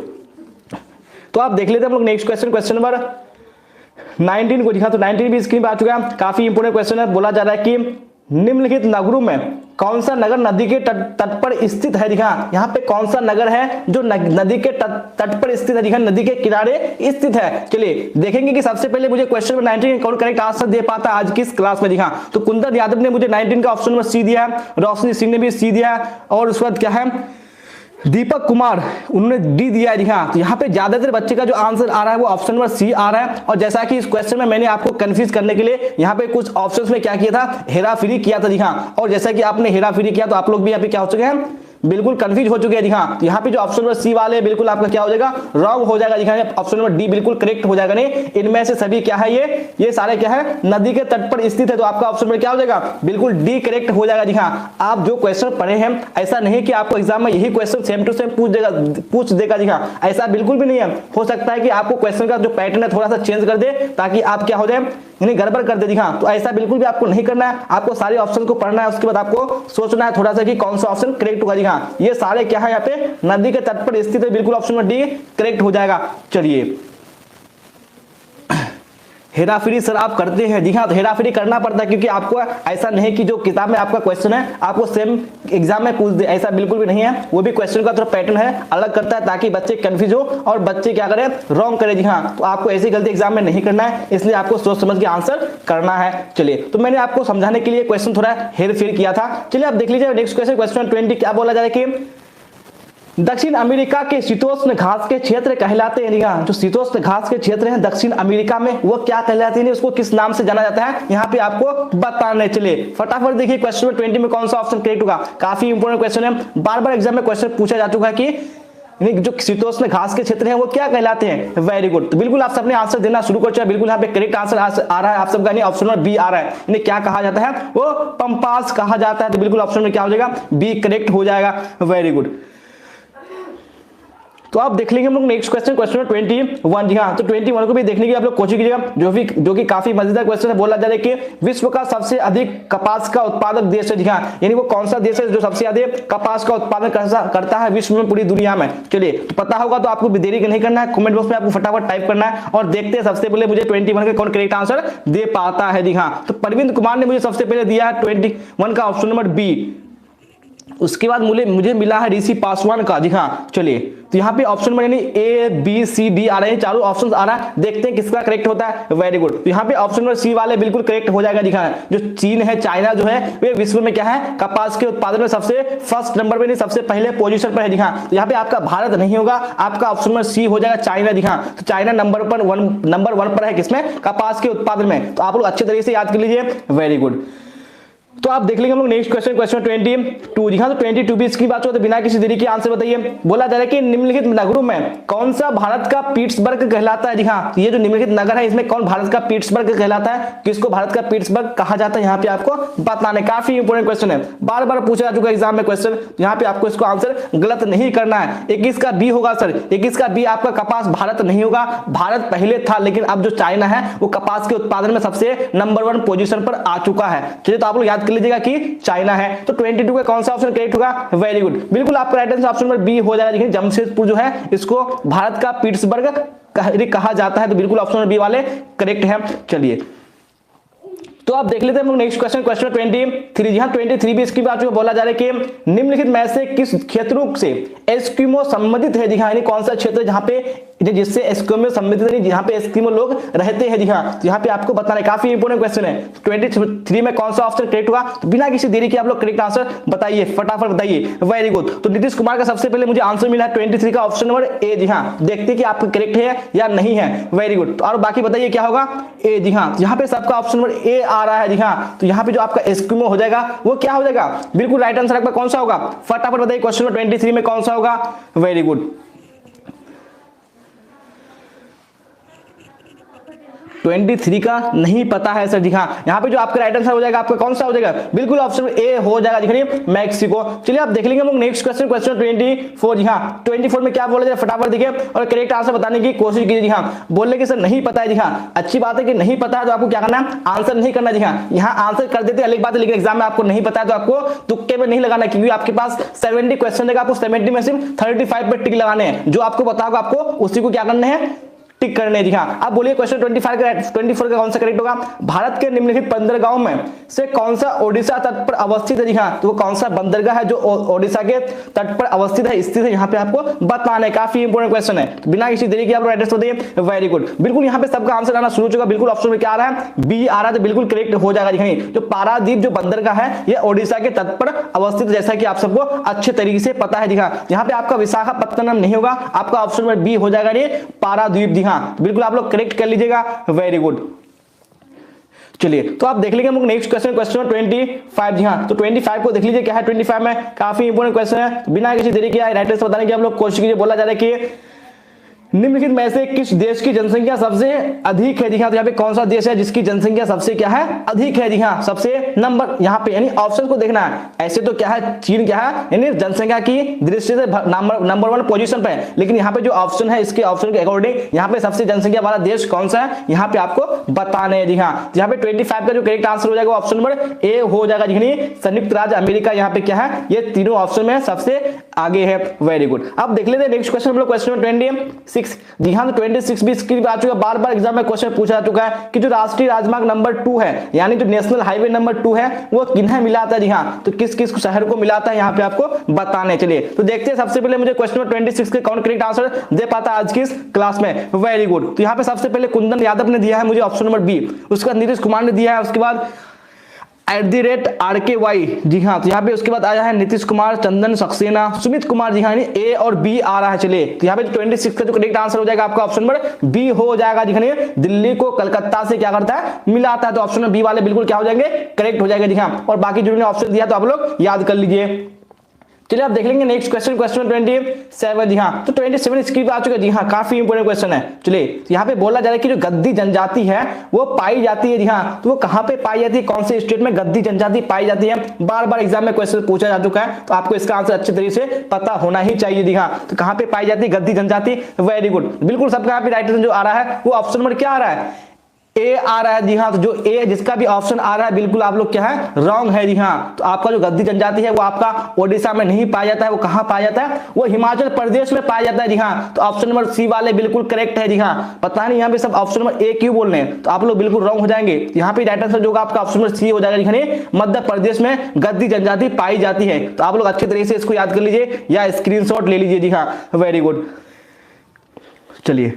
तो आप देख लेते हैं हम लोग नेक्स्ट क्वेश्चन, क्वेश्चन नंबर 19 को। दिखा, तो 19 भी स्क्रीन पे आ चुका है, काफी इंपोर्टेंट क्वेश्चन है। बोला जा रहा है कि निम्नलिखित नगरों में कौन सा नगर नदी के तट पर स्थित है? दिखा, यहाँ पे कौन सा नगर है जो नदी के तट पर स्थित है? दिखा, नदी के किनारे स्थित है। चलिए देखेंगे कि सबसे पहले मुझे क्वेश्चन नंबर 19 कौन करेक्ट आंसर दे पाता है आज की इस क्लास में। दिखा, तो कुंदन यादव ने मुझे 19 का ऑप्शन नंबर सी दिया है, रोशनी सिंह ने भी सी दिया है और उसके बाद क्या है दीपक कुमार, उन्होंने डी दिया है। हाँ, तो यहाँ पे ज्यादातर बच्चे का जो आंसर आ रहा है वो ऑप्शन नंबर सी आ रहा है। और जैसा कि इस क्वेश्चन में मैंने आपको कंफ्यूज करने के लिए यहाँ पे कुछ ऑप्शंस में क्या किया था? हेराफेरी किया था। हाँ, और जैसा कि आपने हेराफेरी किया तो आप लोग भी यहाँ पे क्या हो चुके हैं? बिल्कुल कंफ्यूज हो चुके हैं। हाँ, तो यहाँ पे जो ऑप्शन नंबर सी वाले बिल्कुल आपका क्या हो जाएगा? रॉन्ग हो जाएगा। दिखाएंगे ऑप्शन नंबर डी बिल्कुल करेक्ट हो जाएगा। नहीं, इनमें से सभी क्या है? ये सारे क्या है? नदी के तट पर स्थित है, तो आपका ऑप्शन नंबर क्या हो जाएगा? बिल्कुल डी करेक्ट हो जाएगा। जी हाँ, आप जो क्वेश्चन पढ़े हैं ऐसा नहीं कि आपको एग्जाम में यही क्वेश्चन सेम टू सेम पूछ देगा। जी हाँ, ऐसा बिल्कुल भी नहीं है। हो सकता है कि आपको क्वेश्चन का जो पैटर्न है थोड़ा सा चेंज कर दे ताकि आप क्या हो जाए, यानी गड़बड़ कर दे। दिखा, तो ऐसा बिल्कुल भी आपको नहीं करना है। आपको सारे ऑप्शन को पढ़ना है, उसके बाद आपको सोचना है थोड़ा सा कि कौन सा ऑप्शन करेक्ट होगा। दिखा, ये सारे क्या है? यहाँ पे नदी के तट पर स्थित है, बिल्कुल ऑप्शन नंबर डी करेक्ट हो जाएगा। चलिए हेराफेरी सर आप करते हैं? जी हाँ, तो हेराफेरी करना पड़ता है, क्योंकि आपको ऐसा नहीं कि जो किताब में आपका क्वेश्चन है आपको सेम एग्जाम में पूछ दे, ऐसा बिल्कुल भी नहीं है। वो भी क्वेश्चन का थोड़ा पैटर्न है, अलग करता है, ताकि बच्चे कंफ्यूज हो और बच्चे क्या करें, रॉन्ग करें। जी हाँ, तो आपको ऐसी गलती एग्जाम में नहीं करना है, इसलिए आपको सोच समझ के आंसर करना है। चलिए, तो मैंने आपको समझाने के लिए क्वेश्चन थोड़ा हेर फेर किया था। चलिए आप देख लीजिए नेक्स्ट क्वेश्चन, क्वेश्चन 20 क्या बोला जा रहा है कि दक्षिण अमेरिका के शीतोष्ण घास के क्षेत्र कहलाते हैं। जो शीतोष्ण घास के क्षेत्र हैं दक्षिण अमेरिका में, वो क्या कहलाते हैं, उसको किस नाम से जाना जाता है, यहाँ पे आपको बताने। चलिए फटाफट देखिए क्वेश्चन 20 में कौन सा ऑप्शन करेक्ट होगा। काफी इंपोर्टेंट क्वेश्चन है, बार बार एग्जाम में क्वेश्चन पूछा जा चुका है कि जो शीतोष्ण घास के क्षेत्र हैं वो क्या कहलाते हैं। वेरी गुड, तो बिल्कुल आप सबने आंसर देना शुरू कर दिया। बिल्कुल यहाँ पे करेक्ट आंसर आ रहा है आप सबका, नहीं ऑप्शन नंबर बी आ रहा है। इन्हें क्या कहा जाता है, वो पंपास कहा जाता है। तो बिल्कुल ऑप्शन में क्या हो जाएगा, बी करेक्ट हो जाएगा। वेरी गुड, तो आप देख लेंगे हम लोग नेक्स्ट क्वेश्चन, क्वेश्चन 21। जी हाँ, तो 21 को भी देखने की आप लोग कोशिश कीजिएगा, जो कि काफी मजेदार क्वेश्चन है। बोला जा रहा है कि विश्व का सबसे अधिक कपास का उत्पादक देश है। जी हाँ, यानी वो कौन सा देश है जो सबसे अधिक कपास का उत्पादन करता है विश्व में, पूरी दुनिया में। चलिए, तो पता होगा तो आपको देरी नहीं करना है, कमेंट बॉक्स में आपको फटाफट टाइप करना है और देखते हैं सबसे पहले मुझे 21 का कौन करेक्ट आंसर दे पाता है। जी हाँ, तो परविंद कुमार ने मुझे सबसे पहले दिया है 21 का ऑप्शन नंबर बी। उसके बाद मुझे मिला है ऋषि पासवान का। जी हाँ, चलिए, तो यहाँ पे ऑप्शन में यानी ए बी सी डी आ रहे हैं, चारों ऑप्शंस आ रहा है, देखते हैं किसका करेक्ट होता है। वेरी गुड, तो यहाँ पे ऑप्शन नंबर सी वाले बिल्कुल करेक्ट हो जाएगा। दिखा जो चीन है, चाइना जो है, वे विश्व में क्या है, कपास के उत्पादन में सबसे फर्स्ट नंबर पे, नहीं सबसे पहले पोजीशन पर है। दिखा, तो यहाँ पे आपका भारत नहीं होगा, आपका ऑप्शन नंबर सी हो जाएगा, चाइना। दिखा, तो चाइना नंबर 1 पर है किसमें, कपास के उत्पादन में। तो आप लोग अच्छे तरीके से याद कर लीजिए। वेरी गुड, तो आप देख लेंगे हम लोग नेक्स्ट क्वेश्चन, क्वेश्चन 22। जी हाँ, तो 22 भी इसकी बात हो तो बिना किसी देरी के आंसर बताइए। बोला जा रहा है कि निम्नलिखित नगरों में कौन सा भारत का पीट्सबर्ग कहलाता है। जी हाँ, ये जो निम्नलिखित नगर है इसमें कौन भारत का पीट्सबर्ग कहलाता है, किसको भारत का पीट्सबर्ग कहा जाता है, यहाँ पे आपको बताना है। काफी इंपोर्टेंट क्वेश्चन है, बार बार पूछा जा चुका है एग्जाम में क्वेश्चन, यहाँ पे आपको इसको आंसर गलत नहीं करना है। 21 का बी होगा सर, 21 का बी आपका कपास भारत नहीं होगा, भारत पहले था, लेकिन अब जो चाइना है वो कपास के उत्पादन में सबसे नंबर 1 पोजीशन पर आ चुका है। चलिए, तो आप लोग याद कर लीजिएगा कि चाइना है। तो 22 का कौन सा ऑप्शन करेक्ट होगा। वेरी गुड, बिल्कुल आपका right answer option number B हो जाएगा। लेकिन जमशेदपुर जो है इसको भारत का पीट्सबर्ग कहा जाता है, तो बिल्कुल ऑप्शन नंबर बी वाले करेक्ट है। चलिए, तो आप देख लेते हैं हम लोग नेक्स्ट क्वेश्चन, क्वेश्चन 23। जी हाँ, 23 भी इसकी बात बोला जा रहा है कि निम्नलिखित में से किस क्षेत्रों से एस्किमो संबंधित है। जी हाँ, यानी कौन सा क्षेत्र जहाँ पे जिससे एस्किमो संबंधित है, जहाँ पे एस्किमो लोग रहते हैं। जी हाँ, तो यहाँ पे आपको बताना है, काफी इंपोर्टेंट क्वेश्चन है। 23 में कौन सा ऑप्शन करेक्ट होगा, तो बिना किसी देरी के आप लोग करेक्ट आंसर बताइए, फटाफट बताइए। वेरी गुड, तो नीतीश कुमार का सबसे पहले मुझे आंसर मिला 23 का ऑप्शन नंबर ए। जी हाँ, देखते हैं कि आपका करेक्ट है या नहीं है। वेरी गुड, तो और बाकी बताइए क्या होगा, ए। जी हाँ, यहाँ पे सबका ऑप्शन नंबर ए आ रहा है। जी हाँ, तो यहाँ पे जो आपका एस्किमो हो जाएगा वो क्या हो जाएगा, बिल्कुल राइट आंसर आपका कौन सा होगा, फटाफट बताइए क्वेश्चन नंबर 23 में कौन सा होगा। वेरी गुड, 23 का नहीं पता है सर। जी हाँ, यहाँ पे जो आपका राइट आंसर हो जाएगा आपका कौन सा हो जाएगा, बिल्कुल ऑप्शन ए हो जाएगा। दिखिए मैक्सिको। चलिए आप देख लेंगे हम लोग नेक्स्ट क्वेश्चन, क्वेश्चन 24। जी हाँ, 24 में क्या बोला जाए, फटाफट देखिए और करेक्ट आंसर बताने की कोशिश कीजिए। जी हाँ, बोलने की सर नहीं पता है। जी हाँ, अच्छी बात है कि नहीं पता है तो आपको क्या करना है, आंसर नहीं करना। जी हाँ, यहाँ आंसर कर देते अलग बात है, लेकिन एग्जाम में आपको नहीं पता है तो आपको तुक्के में नहीं लगाना, क्योंकि आपके पास 70 क्वेश्चन देगा, आपको 70 में सिर्फ 35 पर टिक लगाने हैं। जो आपको बताओगे आपको उसी को क्या करना है, टिक करने। जी हाँ, आप बोलिए क्वेश्चन 24 का कौन सा करेक्ट होगा। भारत के निम्नलिखित बंदरगाहों में से कौन सा ओडिशा तट पर अवस्थित है। जी हाँ, तो वो कौन सा बंदरगाह है जो ओडिशा के तट पर अवस्थित है, स्थित है, यहाँ पे आपको बताना है। काफी इंपोर्टेंट क्वेश्चन है, तो बिना किसी देरी के आप लोग एड्रेस बताइए। वेरी गुड, बिल्कुल यहाँ पे सबका आंसर आना शुरू हो चुका। बिल्कुल ऑप्शन में क्या आ रहा है, बी आ रहा है, तो बिल्कुल करेक्ट हो जाएगा। दिखाइए, जो पारादीप जो बंदरगाह है ये ओडिशा के तट पर अवस्थित, जैसा कि आप सबको अच्छे तरीके से पता है। दिखा, यहाँ पे आपका विशाखापत्तनम नहीं होगा, आपका ऑप्शन में बी हो जाएगा ये पारादीप। जी हाँ, बिल्कुल आप लोग करेक्ट कर लीजिएगा। वेरी गुड, चलिए तो आप देख लीजिए हम लोग नेक्स्ट क्वेश्चन, क्वेश्चन 25। जी हाँ, तो 25 को देख लीजिए क्या है। 25 में काफी इंपोर्टेंट क्वेश्चन है, बिना किसी देरी के राइट आंसर बताने की हम लोग कोशिश कीजिए। बोला जा रहा है कि निम्नलिखित में से किस देश की जनसंख्या सबसे अधिक है। जी हाँ, तो यहाँ पे कौन सा देश है जिसकी जनसंख्या सबसे क्या है, अधिक है। जी हाँ, सबसे नंबर यहाँ पे यानी ऑप्शन को देखना है। ऐसे तो क्या है, चीन क्या है, यानी जनसंख्या की दृष्टि से नंबर 1 पोजीशन पे है, लेकिन यहाँ पे जो ऑप्शन है इसके ऑप्शन के अकॉर्डिंग यहाँ पे सबसे जनसंख्या वाला देश कौन सा है, यहाँ पे आपको बताने हैं। जी हाँ, यहाँ पे 25 का जो करेक्ट आंसर हो जाएगा ऑप्शन नंबर ए हो जाएगा। संयुक्त राज्य अमेरिका यहाँ पे क्या है, ये तीनों ऑप्शन में सबसे आगे है। वेरी गुड, अब देख लेते हैं नेक्स्ट क्वेश्चन हम लोग, क्वेश्चन 26 26, जी हाँ तो 26 भी इसकी आ चुका है। बार बार एग्जाम में क्वेश्चन पूछा जा चुका है कि जो राष्ट्रीय राजमार्ग नंबर 2 है, यानी जो नेशनल हाईवे नंबर 2 है, वो किन्हें मिलाता है, जी हाँ तो किस किस शहर को मिलाता है, यहाँ पे आपको बताने। चलिए तो देखते हैं सबसे पहले मुझे क्वेश्चन नंबर 26 के कौन करेक्ट आंसर दे पाता है आज की इस क्लास में। Very good. तो यहाँ पे सबसे पहले कुंदन यादव ने दिया है मुझे ऑप्शन नंबर बी, उसके बाद नीतीश कुमार ने दिया है, उसके बाद @RKY, जी हाँ तो यहाँ पे उसके बाद आया है नीतीश कुमार, चंदन सक्सेना, सुमित कुमार, जी हाँ ए और बी आ रहा है। चलिए तो यहाँ पे 26 का जो करेक्ट आंसर हो जाएगा आपका ऑप्शन नंबर बी हो जाएगा। जी हाँ दिल्ली को कलकत्ता से क्या करता है, मिलाता है। तो ऑप्शन नंबर बी वाले बिल्कुल क्या हो जाएंगे, करेक्ट हो जाएगा। जी हाँ और बाकी जिन्होंने ऑप्शन दिया तो आप लोग याद कर लीजिए। चलिए आप देख लेंगे नेक्स्ट क्वेश्चन, क्वेश्चन 27, जी हाँ तो 27 स्क्रीन आ चुका है। जी हाँ काफी इंपोर्टेंट क्वेश्चन है। चलिए तो यहाँ पे बोला जा रहा है कि जो गद्दी जनजाति है वो पाई जाती है, जी हाँ तो वो कहाँ पे पाई जाती है, कौन से स्टेट में गद्दी जनजाति पाई जाती है। बार बार एग्जाम में क्वेश्चन पूछा जा चुका है, तो आपको इसका आंसर अच्छे तरीके से पता होना ही चाहिए। जी हाँ तो कहाँ पे पाई जाती है गद्दी जनजाति, वेरी गुड। बिल्कुल सबका यहाँ पे राइट आंसर जो आ रहा है वो ऑप्शन नंबर क्या आ रहा है, ए आ रहा है। जी हाँ तो जो ए जिसका भी ऑप्शन आ रहा है बिल्कुल आप लोग क्या है, रॉन्ग है। जी हाँ तो आपका जो गद्दी जनजाति है वो आपका ओडिशा में नहीं पाया जाता है, वो कहाँ पाया जाता है, वो हिमाचल प्रदेश में पाया जाता है। जी हाँ तो ऑप्शन नंबर सी वाले बिल्कुल करेक्ट है। जी हाँ पता नहीं यहाँ पे सब ऑप्शन नंबर ए क्यों बोल रहे हैं, तो आप लोग बिल्कुल रॉन्ग हो जाएंगे। यहाँ पे राइट आंसर जो होगा आपका ऑप्शन नंबर सी हो जाएगा। जी मध्य प्रदेश में गद्दी जनजाति पाई जाती है। तो आप लोग अच्छे तरीके से इसको याद कर लीजिए या स्क्रीनशॉट ले लीजिए। जी हाँ वेरी गुड। चलिए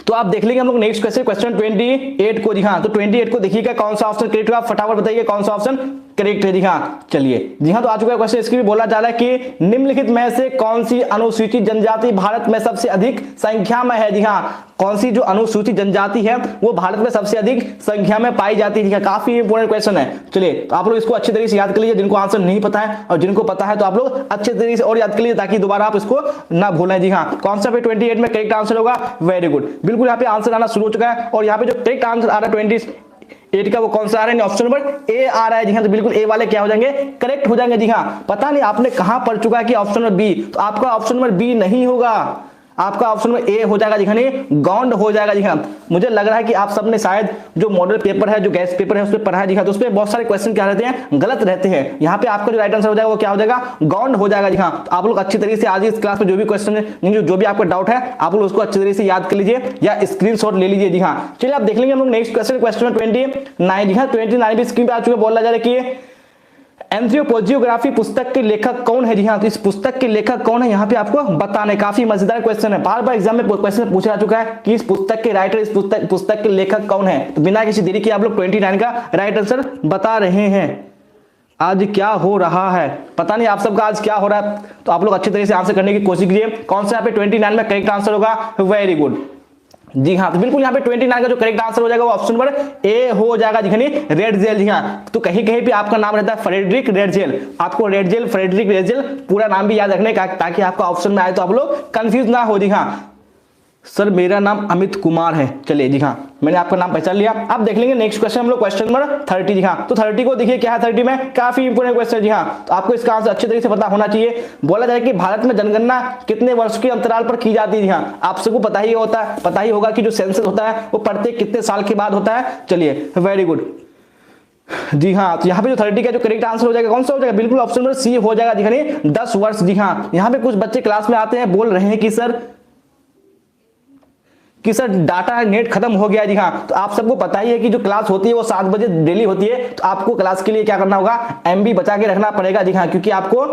तो आप देख लेंगे हम लोग नेक्स्ट क्वेश्चन, क्वेश्चन 28 को। जी हाँ तो 28 को देखिएगा कौन सा ऑप्शन करेक्ट होगा, फटाफट बताइए कौन सा ऑप्शन करेक्ट है। जी हाँ चलिए जी हाँ तो आ चुका है क्वेश्चन। इसके भी बोला जा रहा है कि निम्नलिखित में से कौन सी अनुसूचित जनजाति भारत में सबसे अधिक संख्या में है। जी हाँ कौन सी जो अनुसूचित जनजाति है वो भारत में सबसे अधिक संख्या में पाई जाती है। काफी इंपोर्टेंट क्वेश्चन है। चलिए तो आप लोग इसको अच्छे तरीके से याद कर लीजिए, जिनको आंसर नहीं पता है, और जिनको पता है तो आप लोग अच्छे तरीके से और याद कर लीजिए ताकि दोबारा आप इसको ना भूलें। जी हाँ कौन सा पे 28 में करेक्ट आंसर होगा, वेरी गुड। बिल्कुल यहाँ पे आंसर आना शुरू हो चुका है, और यहाँ पे जो करेक्ट आंसर आ रहा है 28 का वो कौन सा आ रहा है, ऑप्शन नंबर ए आ रहा है। जी हाँ तो बिल्कुल ए वाले क्या हो जाएंगे, करेक्ट हो जाएंगे। जी हाँ पता नहीं आपने कहां पढ़ चुका है कि ऑप्शन नंबर बी, तो आपका ऑप्शन नंबर बी नहीं होगा, आपका ऑप्शन में ए हो जाएगा। जी हाँ गौंड हो जाएगा। जी हाँ मुझे लग रहा है कि आप सबने शायद जो मॉडल पेपर है, जो गैस पेपर है, उस पर पढ़ा है। जी हाँ तो उसमें बहुत सारे क्वेश्चन क्या रहते हैं, गलत रहते हैं। यहाँ पे आपका जो राइट आंसर हो जाएगा वो क्या हो जाएगा, गौंड हो जाएगा। जी हाँ तो आप लोग अच्छी तरीके से आज इस क्लास में जो भी क्वेश्चन है, जो भी आपका डाउट है, आप लोग उसको अच्छी तरीके से याद कर लीजिए या स्क्रीनशॉट ले लीजिए। जी हाँ चलिए आप देख लेंगे हम लोग नेक्स्ट क्वेश्चन, क्वेश्चन 29। जी हाँ 29 भी स्क्रीन पे आ चुके, बोला जा रहा है कि एंथ्रोपोजियोग्राफी पुस्तक के लेखक कौन है। जी हाँ तो इस पुस्तक के लेखक कौन है यहाँ पे आपको बताना है। काफी मजेदार क्वेश्चन है, बार बार एग्जाम में क्वेश्चन पूछा जा चुका है कि इस पुस्तक के राइटर, इस पुस्तक के लेखक कौन है। तो बिना किसी देरी के आप लोग 29 का राइट आंसर बता रहे हैं। आज क्या हो रहा है पता नहीं आप सबका आज क्या हो रहा है, तो आप लोग अच्छी तरह से आंसर करने की कोशिश कीजिए। कौन सा यहाँ पे 29 में करेक्ट आंसर होगा, वेरी गुड। जी हाँ तो बिल्कुल यहाँ पे 29 का जो करेक्ट आंसर हो जाएगा वो ऑप्शन नंबर ए हो जाएगा। जी रेडजेल। जी हाँ तो कहीं कहीं पे आपका नाम रहता है फ्रेडरिक रेडजेल, आपको रेडजेल, फ्रेडरिक रेडजेल पूरा नाम भी याद रखने का, ताकि आपका ऑप्शन में आए तो आप लोग कंफ्यूज ना हो। जी हाँ सर मेरा नाम अमित कुमार है। चलिए जी हाँ मैंने आपका नाम पहचान लिया। आप देख लेंगे नेक्स्ट क्वेश्चन हम लोग, क्वेश्चन नंबर 30। जी हाँ तो 30 को देखिए क्या है, 30 में काफी इंपोर्टेंट क्वेश्चन। जी हाँ तो आपको इसका आंसर अच्छे तरीके से पता होना चाहिए। बोला जाए कि भारत में जनगणना कितने वर्ष के अंतराल पर की जाती है। जी हाँ आप सबको पता ही होगा कि जो सेंसस होता है वो प्रत्येक कितने साल के बाद होता है। चलिए वेरी गुड। जी हाँ तो यहाँ पे जो 30 का जो करेक्ट आंसर हो जाएगा कौन सा हो जाएगा, बिल्कुल ऑप्शन नंबर सी हो जाएगा। जी 10 वर्ष। जी हाँ यहाँ पे कुछ बच्चे क्लास में आते हैं, बोल रहे हैं कि सर डाटा नेट खत्म हो गया। जी हाँ तो आप सबको पता ही है कि जो क्लास होती है वो 7 बजे डेली होती है, तो आपको क्लास के लिए क्या करना होगा, एमबी बचा के रखना पड़ेगा। जी हाँ क्योंकि आपको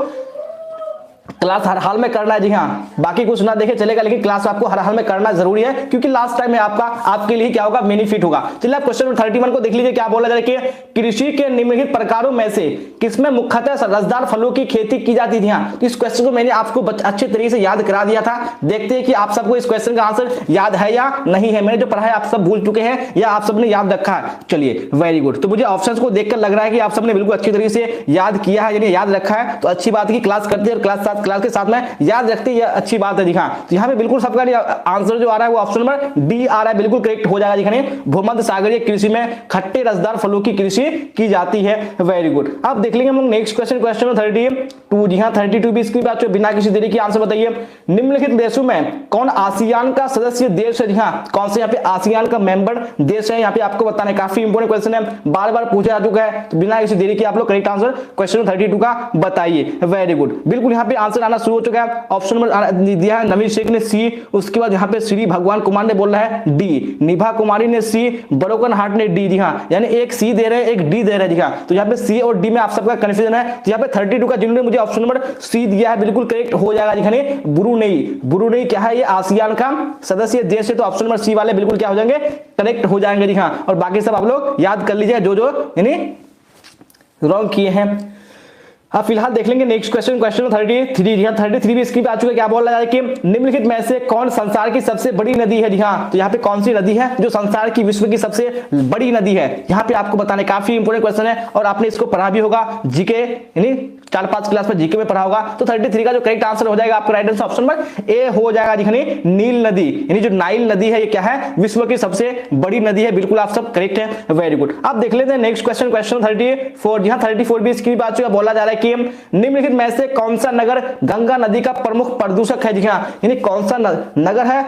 क्लास हर हाल में करना है। जी हाँ बाकी कुछ ना देखे चलेगा, लेकिन क्लास आपको हर हाल में करना जरूरी है, क्योंकि लास्ट टाइम में आपके लिए क्या होगा, बेनिफिट होगा। चलिए आप क्वेश्चन नंबर 31 को देख लीजिए क्या बोला जा रहा है कि कृषि के निम्नलिखित प्रकारों में से किसमें मुख्यतः रसदार फलों की खेती की जाती थी। हाँ तो इस क्वेश्चन को मैंने आपको अच्छे तरीके से याद करा दिया था। देखते हैं कि आप सबको इस क्वेश्चन का आंसर याद है या नहीं है। मैंने जो पढ़ा है आप सब भूल चुके हैं या आप सबने याद रखा है। चलिए वेरी गुड। तो मुझे ऑप्शंस को देखकर लग रहा है कि आप सबने बिल्कुल अच्छी तरीके से याद किया है, यानी याद रखा है। तो अच्छी बात की क्लास करते हैं और क्लास के साथ में याद रखते हैं, अच्छी बात है। जी हाँ तो यहाँ पे बिल्कुल सबका आंसर जो आ रहा है वो ऑप्शन नंबर डी आ रहा है, बिल्कुल करेक्ट हो जाएगा। जी भूमध्य सागरीय कृषि में खट्टे रसदार फलों की कृषि की जाती है। Very good. अब देख लेंगे हम लोग नेक्स्ट क्वेश्चन, क्वेश्चन 32। जी हाँ 32 भी इसकी बात बिना किसी देरी के आंसर बताइए। निम्नलिखित देशों में कौन आसियान का सदस्य देश है। जी हाँ कौन से यहाँ पे आसियान का मेंबर देश है, यहाँ पे आपको बताना है। काफी इंपोर्टेंट क्वेश्चन है, बार बार पूछा जा चुका है, तो बिना किसी देरी के आप लोग करेक्ट आंसर क्वेश्चन 32 का बताइए। Very good. बिल्कुल यहाँ पे आंसर आंसर आना शुरू हो चुका है। ऑप्शन नंबर दिया है नवीन शेख ने सी, उसके बाद यहाँ पे श्री भगवान कुमार ने बोल रहा है डी, निभा कुमारी ने सी, ब्रोकन हार्ट ने डी। जी हाँ, यानी एक सी दे रहे हैं एक डी दे रहे हैं। जी हाँ, तो यहाँ पे सी और डी में आप सबका कंफ्यूजन है। तो यहाँ पे 32 का जिन्होंने मुझे ऑप्शन नंबर सी दिया है बिल्कुल करेक्ट हो जाएगा। जी ब्रुनेई क्या है, ये आसियान का सदस्य देश है, तो ऑप्शन नंबर सी वाले बिल्कुल क्या हो जाएंगे, करेक्ट हो जाएंगे। जी हाँ, और बाकी सब आप लोग याद कर लीजिए जो यानी रॉन्ग किए हैं। अब फिलहाल देख लेंगे नेक्स्ट क्वेश्चन 33। यहाँ 33 भी स्क्रीन पे आ चुका है। क्या बोल रहा है कि निम्नलिखित में से कौन संसार की सबसे बड़ी नदी है। जी हाँ, तो यहाँ पे कौन सी नदी है जो संसार की विश्व की सबसे बड़ी नदी है, यहाँ पे आपको बताने काफी इंपोर्टेंट क्वेश्चन है और आपने इसको पढ़ा भी होगा जीके, यानी 4-5 क्लास में जीके में पढ़ा होगा। तो 33 का जो करेक्ट आंसर हो जाएगा आपका राइट आंसर ऑप्शन नंबर ए हो जाएगा। जी नील नदी, यानी जो नाइल नदी है ये क्या है, विश्व की सबसे बड़ी नदी है। बिल्कुल आप सब करेक्ट है, वेरी गुड। अब देख लेते हैं नेक्स्ट क्वेश्चन 34। यहाँ 34 भी स्क्रीन पे आ चुका है। बोला जा रहा है कि निम्नलिखित में से कौन सा नगर गंगा नदी का प्रमुख प्रदूषक है। जी हाँ, यानी कौन सा नगर है,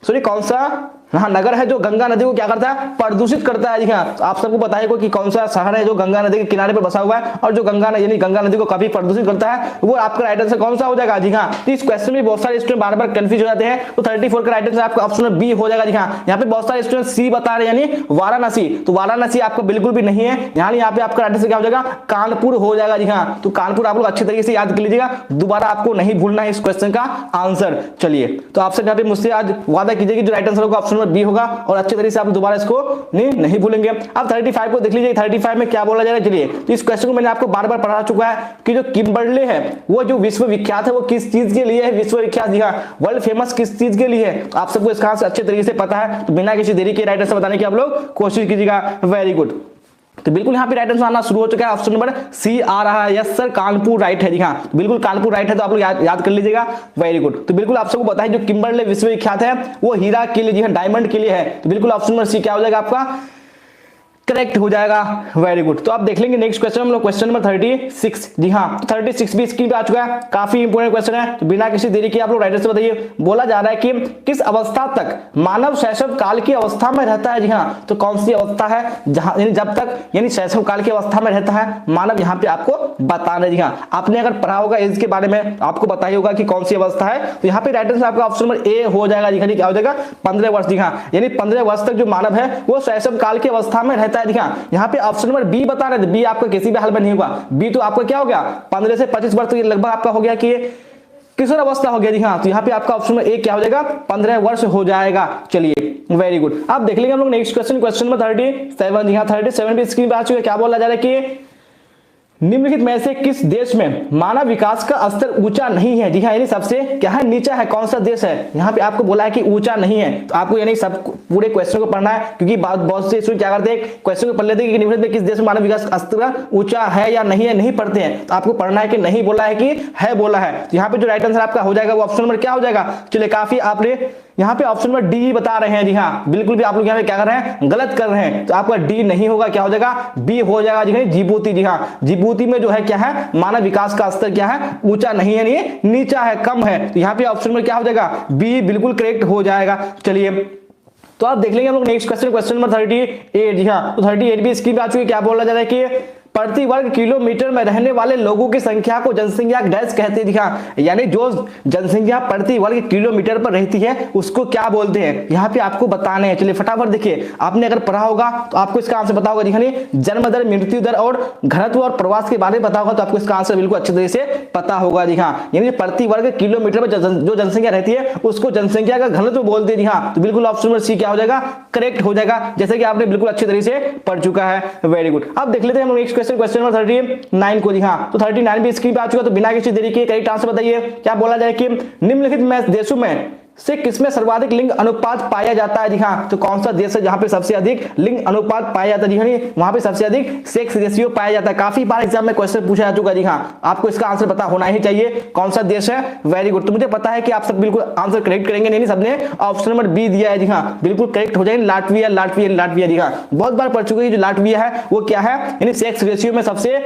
सॉरी कौन सा नगर है जो गंगा नदी को क्या करता है, प्रदूषित करता है। जी हाँ, तो आप सबको पता है कि कौन सा शहर है जो गंगा नदी के किनारे पर बसा हुआ है और जो गंगा नदी को काफी प्रदूषित करता है, वो आपका राइट आंसर कौन सा हो जाएगा। जी हाँ, तो इस क्वेश्चन में बहुत सारे स्टूडेंट बार बार कंफ्यूज हो जाते हैं। तो 34 का राइट आंसर आपका ऑप्शन बी हो जाएगा। जी हाँ, यहाँ पे बहुत सारे स्टूडेंट सी बता रहे हैं यानी वाराणसी, तो वाराणसी आपको बिल्कुल भी नहीं है। यहाँ पे आपका राइट आंसर क्या हो जाएगा, कानपुर हो जाएगा। जी हाँ, तो कानपुर आप लोग अच्छे तरीके से याद कर लीजिएगा, दोबारा आपको नहीं भूलना है इस क्वेश्चन का आंसर। चलिए, तो आपसे यहाँ पे मुझसे आज वादा कीजिए कि जो राइट आंसर होगा ऑप्शन नंबर बी होगा और अच्छे तरीके से आप दोबारा इसको नहीं भूलेंगे। अब 35 को देख लीजिए, 35 में क्या बोला जा रहा है। चलिए, तो इस क्वेश्चन को मैंने आपको बार बार पढ़ा चुका है कि जो किम्बर्ले है वो जो विश्व विख्यात है वो किस चीज के लिए है, विश्व विख्यात, जी हाँ, वर्ल्ड फेमस किस चीज के लिए है। आप सबको इसका आंसर अच्छे तरीके से पता है, तो बिना किसी देरी के राइट आंसर बताने की आप लोग कोशिश कीजिएगा, वेरी गुड। तो बिल्कुल यहाँ पे राइट आंसर आना शुरू हो चुका है, ऑप्शन नंबर सी आ रहा है। यस सर, कानपुर राइट है। जी हाँ, बिल्कुल कानपुर राइट है, तो आप लोग याद कर लीजिएगा, वेरी गुड। तो बिल्कुल आप सबको पता है जो किम्बर्ले विश्व विख्यात है वो हीरा के लिए, जी हाँ, डायमंड के लिए है। तो बिल्कुल ऑप्शन नंबर सी क्या हो जाएगा आपका, करेक्ट हो जाएगा, वेरी गुड। तो आप देख लेंगे नेक्स्ट क्वेश्चन हम लोग क्वेश्चन नंबर 36। जी हाँ, तो 36 भी स्क्रीन पे आ चुका है, काफी इंपोर्टेंट क्वेश्चन है, तो बिना किसी देरी के आप लोग राइट आंसर बताइए। बोला जा रहा है कि किस अवस्था तक मानव शैशव काल की अवस्था में रहता है। जी हाँ, तो कौन सी अवस्था है जहां यानी जब तक यानी शैशव काल की अवस्था में रहता है मानव, यहाँ पे आपको बताना है। जी हाँ, आपने अगर पढ़ा होगा एज के बारे में, आपको पता ही होगा कि कौन सी अवस्था है, तो यहाँ पे राइट आंसर आपका ऑप्शन नंबर ए हो जाएगा। जी क्या हो जाएगा, 15 वर्ष। जी हाँ, यानी 15 वर्ष तक जो मानव है वो शैशव काल की अवस्था में रहता है। जी हाँ, यहाँ पे ऑप्शन नंबर बी बता रहे थे, बी आपका किसी भी हाल में नहीं होगा, बी तो आपका क्या हो गया 15 से 25 वर्ष तक लगभग आपका हो गया कि किशोर अवस्था हो गया। जी हाँ, तो यहाँ पे आपका ऑप्शन नंबर ए क्या हो जाएगा, 15 वर्ष हो जाएगा। चलिए, वेरी गुड। अब देख लेंगे हम लोग नेक्स्ट क्वेश्चन नंबर 37। जी हाँ, 37 भी स्क्रीन पे आ चुके हैं। क्या बोला जा रहा है कि निम्नलिखित में से किस देश में मानव विकास का स्तर ऊंचा नहीं है। जी हाँ, यानी सबसे क्या है, नीचा है। कौन सा देश है, यहाँ पे आपको बोला है कि ऊंचा नहीं है, तो आपको यानी सब पूरे क्वेश्चन को पढ़ना है, क्योंकि बहुत से स्टूडेंट क्या करते हैं, क्वेश्चन को पढ़ लेते हैं कि निम्नलिखित में किस देश में मानव विकास का स्तर ऊंचा है या नहीं है, नहीं पढ़ते हैं। तो आपको पढ़ना है कि नहीं बोला है कि है बोला है। तो यहाँ पे जो राइट आंसर आपका हो जाएगा वो ऑप्शन नंबर क्या हो जाएगा, चलिए काफी आपने यहाँ पे ऑप्शन नंबर डी बता रहे हैं। जी हाँ, बिल्कुल भी आप लोग यहाँ पे क्या कर रहे हैं, गलत कर रहे हैं। तो आपका डी नहीं होगा, क्या हो जाएगा, बी हो जाएगा। जी जिबूती। जी हाँ, जिबूती में जो है क्या है, मानव विकास का स्तर क्या है, ऊंचा नहीं है, नहीं नीचा है, कम है। तो यहाँ पे ऑप्शन में क्या हो जाएगा, बी बिल्कुल करेक्ट हो जाएगा। चलिए, तो आप देख लेंगे हम लोग नेक्स्ट क्वेश्चन नंबर 38। जी हाँ, तो 38 भी स्क्रीन पे आ चुकी है। क्या बोला जा रहा है कि प्रति वर्ग किलोमीटर में रहने वाले लोगों की संख्या को जनसंख्या डैश कहते हैं। यानी जो जनसंख्या प्रति वर्ग किलोमीटर पर रहती है उसको क्या बोलते हैं, यहाँ पे आपको बताने हैं। चलिए फटाफट देखिए, आपने अगर पढ़ा होगा तो आपको इसका आंसर पता होगा। देखिए, जन्म दर, मृत्यु दर और घनत्व और प्रवास के बारे में पता होगा तो आपको इसका आंसर बिल्कुल अच्छे तरीके से पता होगा। जी हाँ, यानी प्रति वर्ग किलोमीटर में जो जनसंख्या रहती है उसको जनसंख्या का घनत्व बोलते हैं। जी हाँ, तो बिल्कुल ऑप्शन नंबर सी क्या हो जाएगा, करेक्ट हो जाएगा, जैसे कि आपने बिल्कुल अच्छे तरीके से पढ़ चुका है, वेरी गुड। अब देख लेते हैं हम नेक्स्ट क्वेश्चन नंबर 39 को। जी हाँ, तो 39 भी स्क्रीन पे आ चुका, तो बिना किसी देरी के करेक्ट आंसर बताइए। क्या बोला जाए कि निम्नलिखित में देशों में से किसमें सर्वाधिक लिंग अनुपात पाया जाता है। जी हाँ, तो कौन सा देश है जहां पे सबसे अधिक लिंग अनुपात पाया जाता है। जी हाँ, वहां पे सबसे अधिक सेक्स रेशियो पाया जाता है। काफी बार एग्जाम में क्वेश्चन पूछा जा चुका है। जी हाँ, आपको इसका आंसर पता होना ही चाहिए, कौन सा देश है, वेरी गुड। तो मुझे पता है कि आप सब बिल्कुल आंसर करेक्ट करेंगे, नहीं सबने ऑप्शन नंबर बी दिया है। जी हाँ, बिल्कुल करेक्ट हो जाएंगे, लाटविया लाटविया लाटविया। जी हाँ, बहुत बार पढ़ चुके हैं, जो लाटविया है वो क्या है, यानी सेक्स रेशियो में सबसे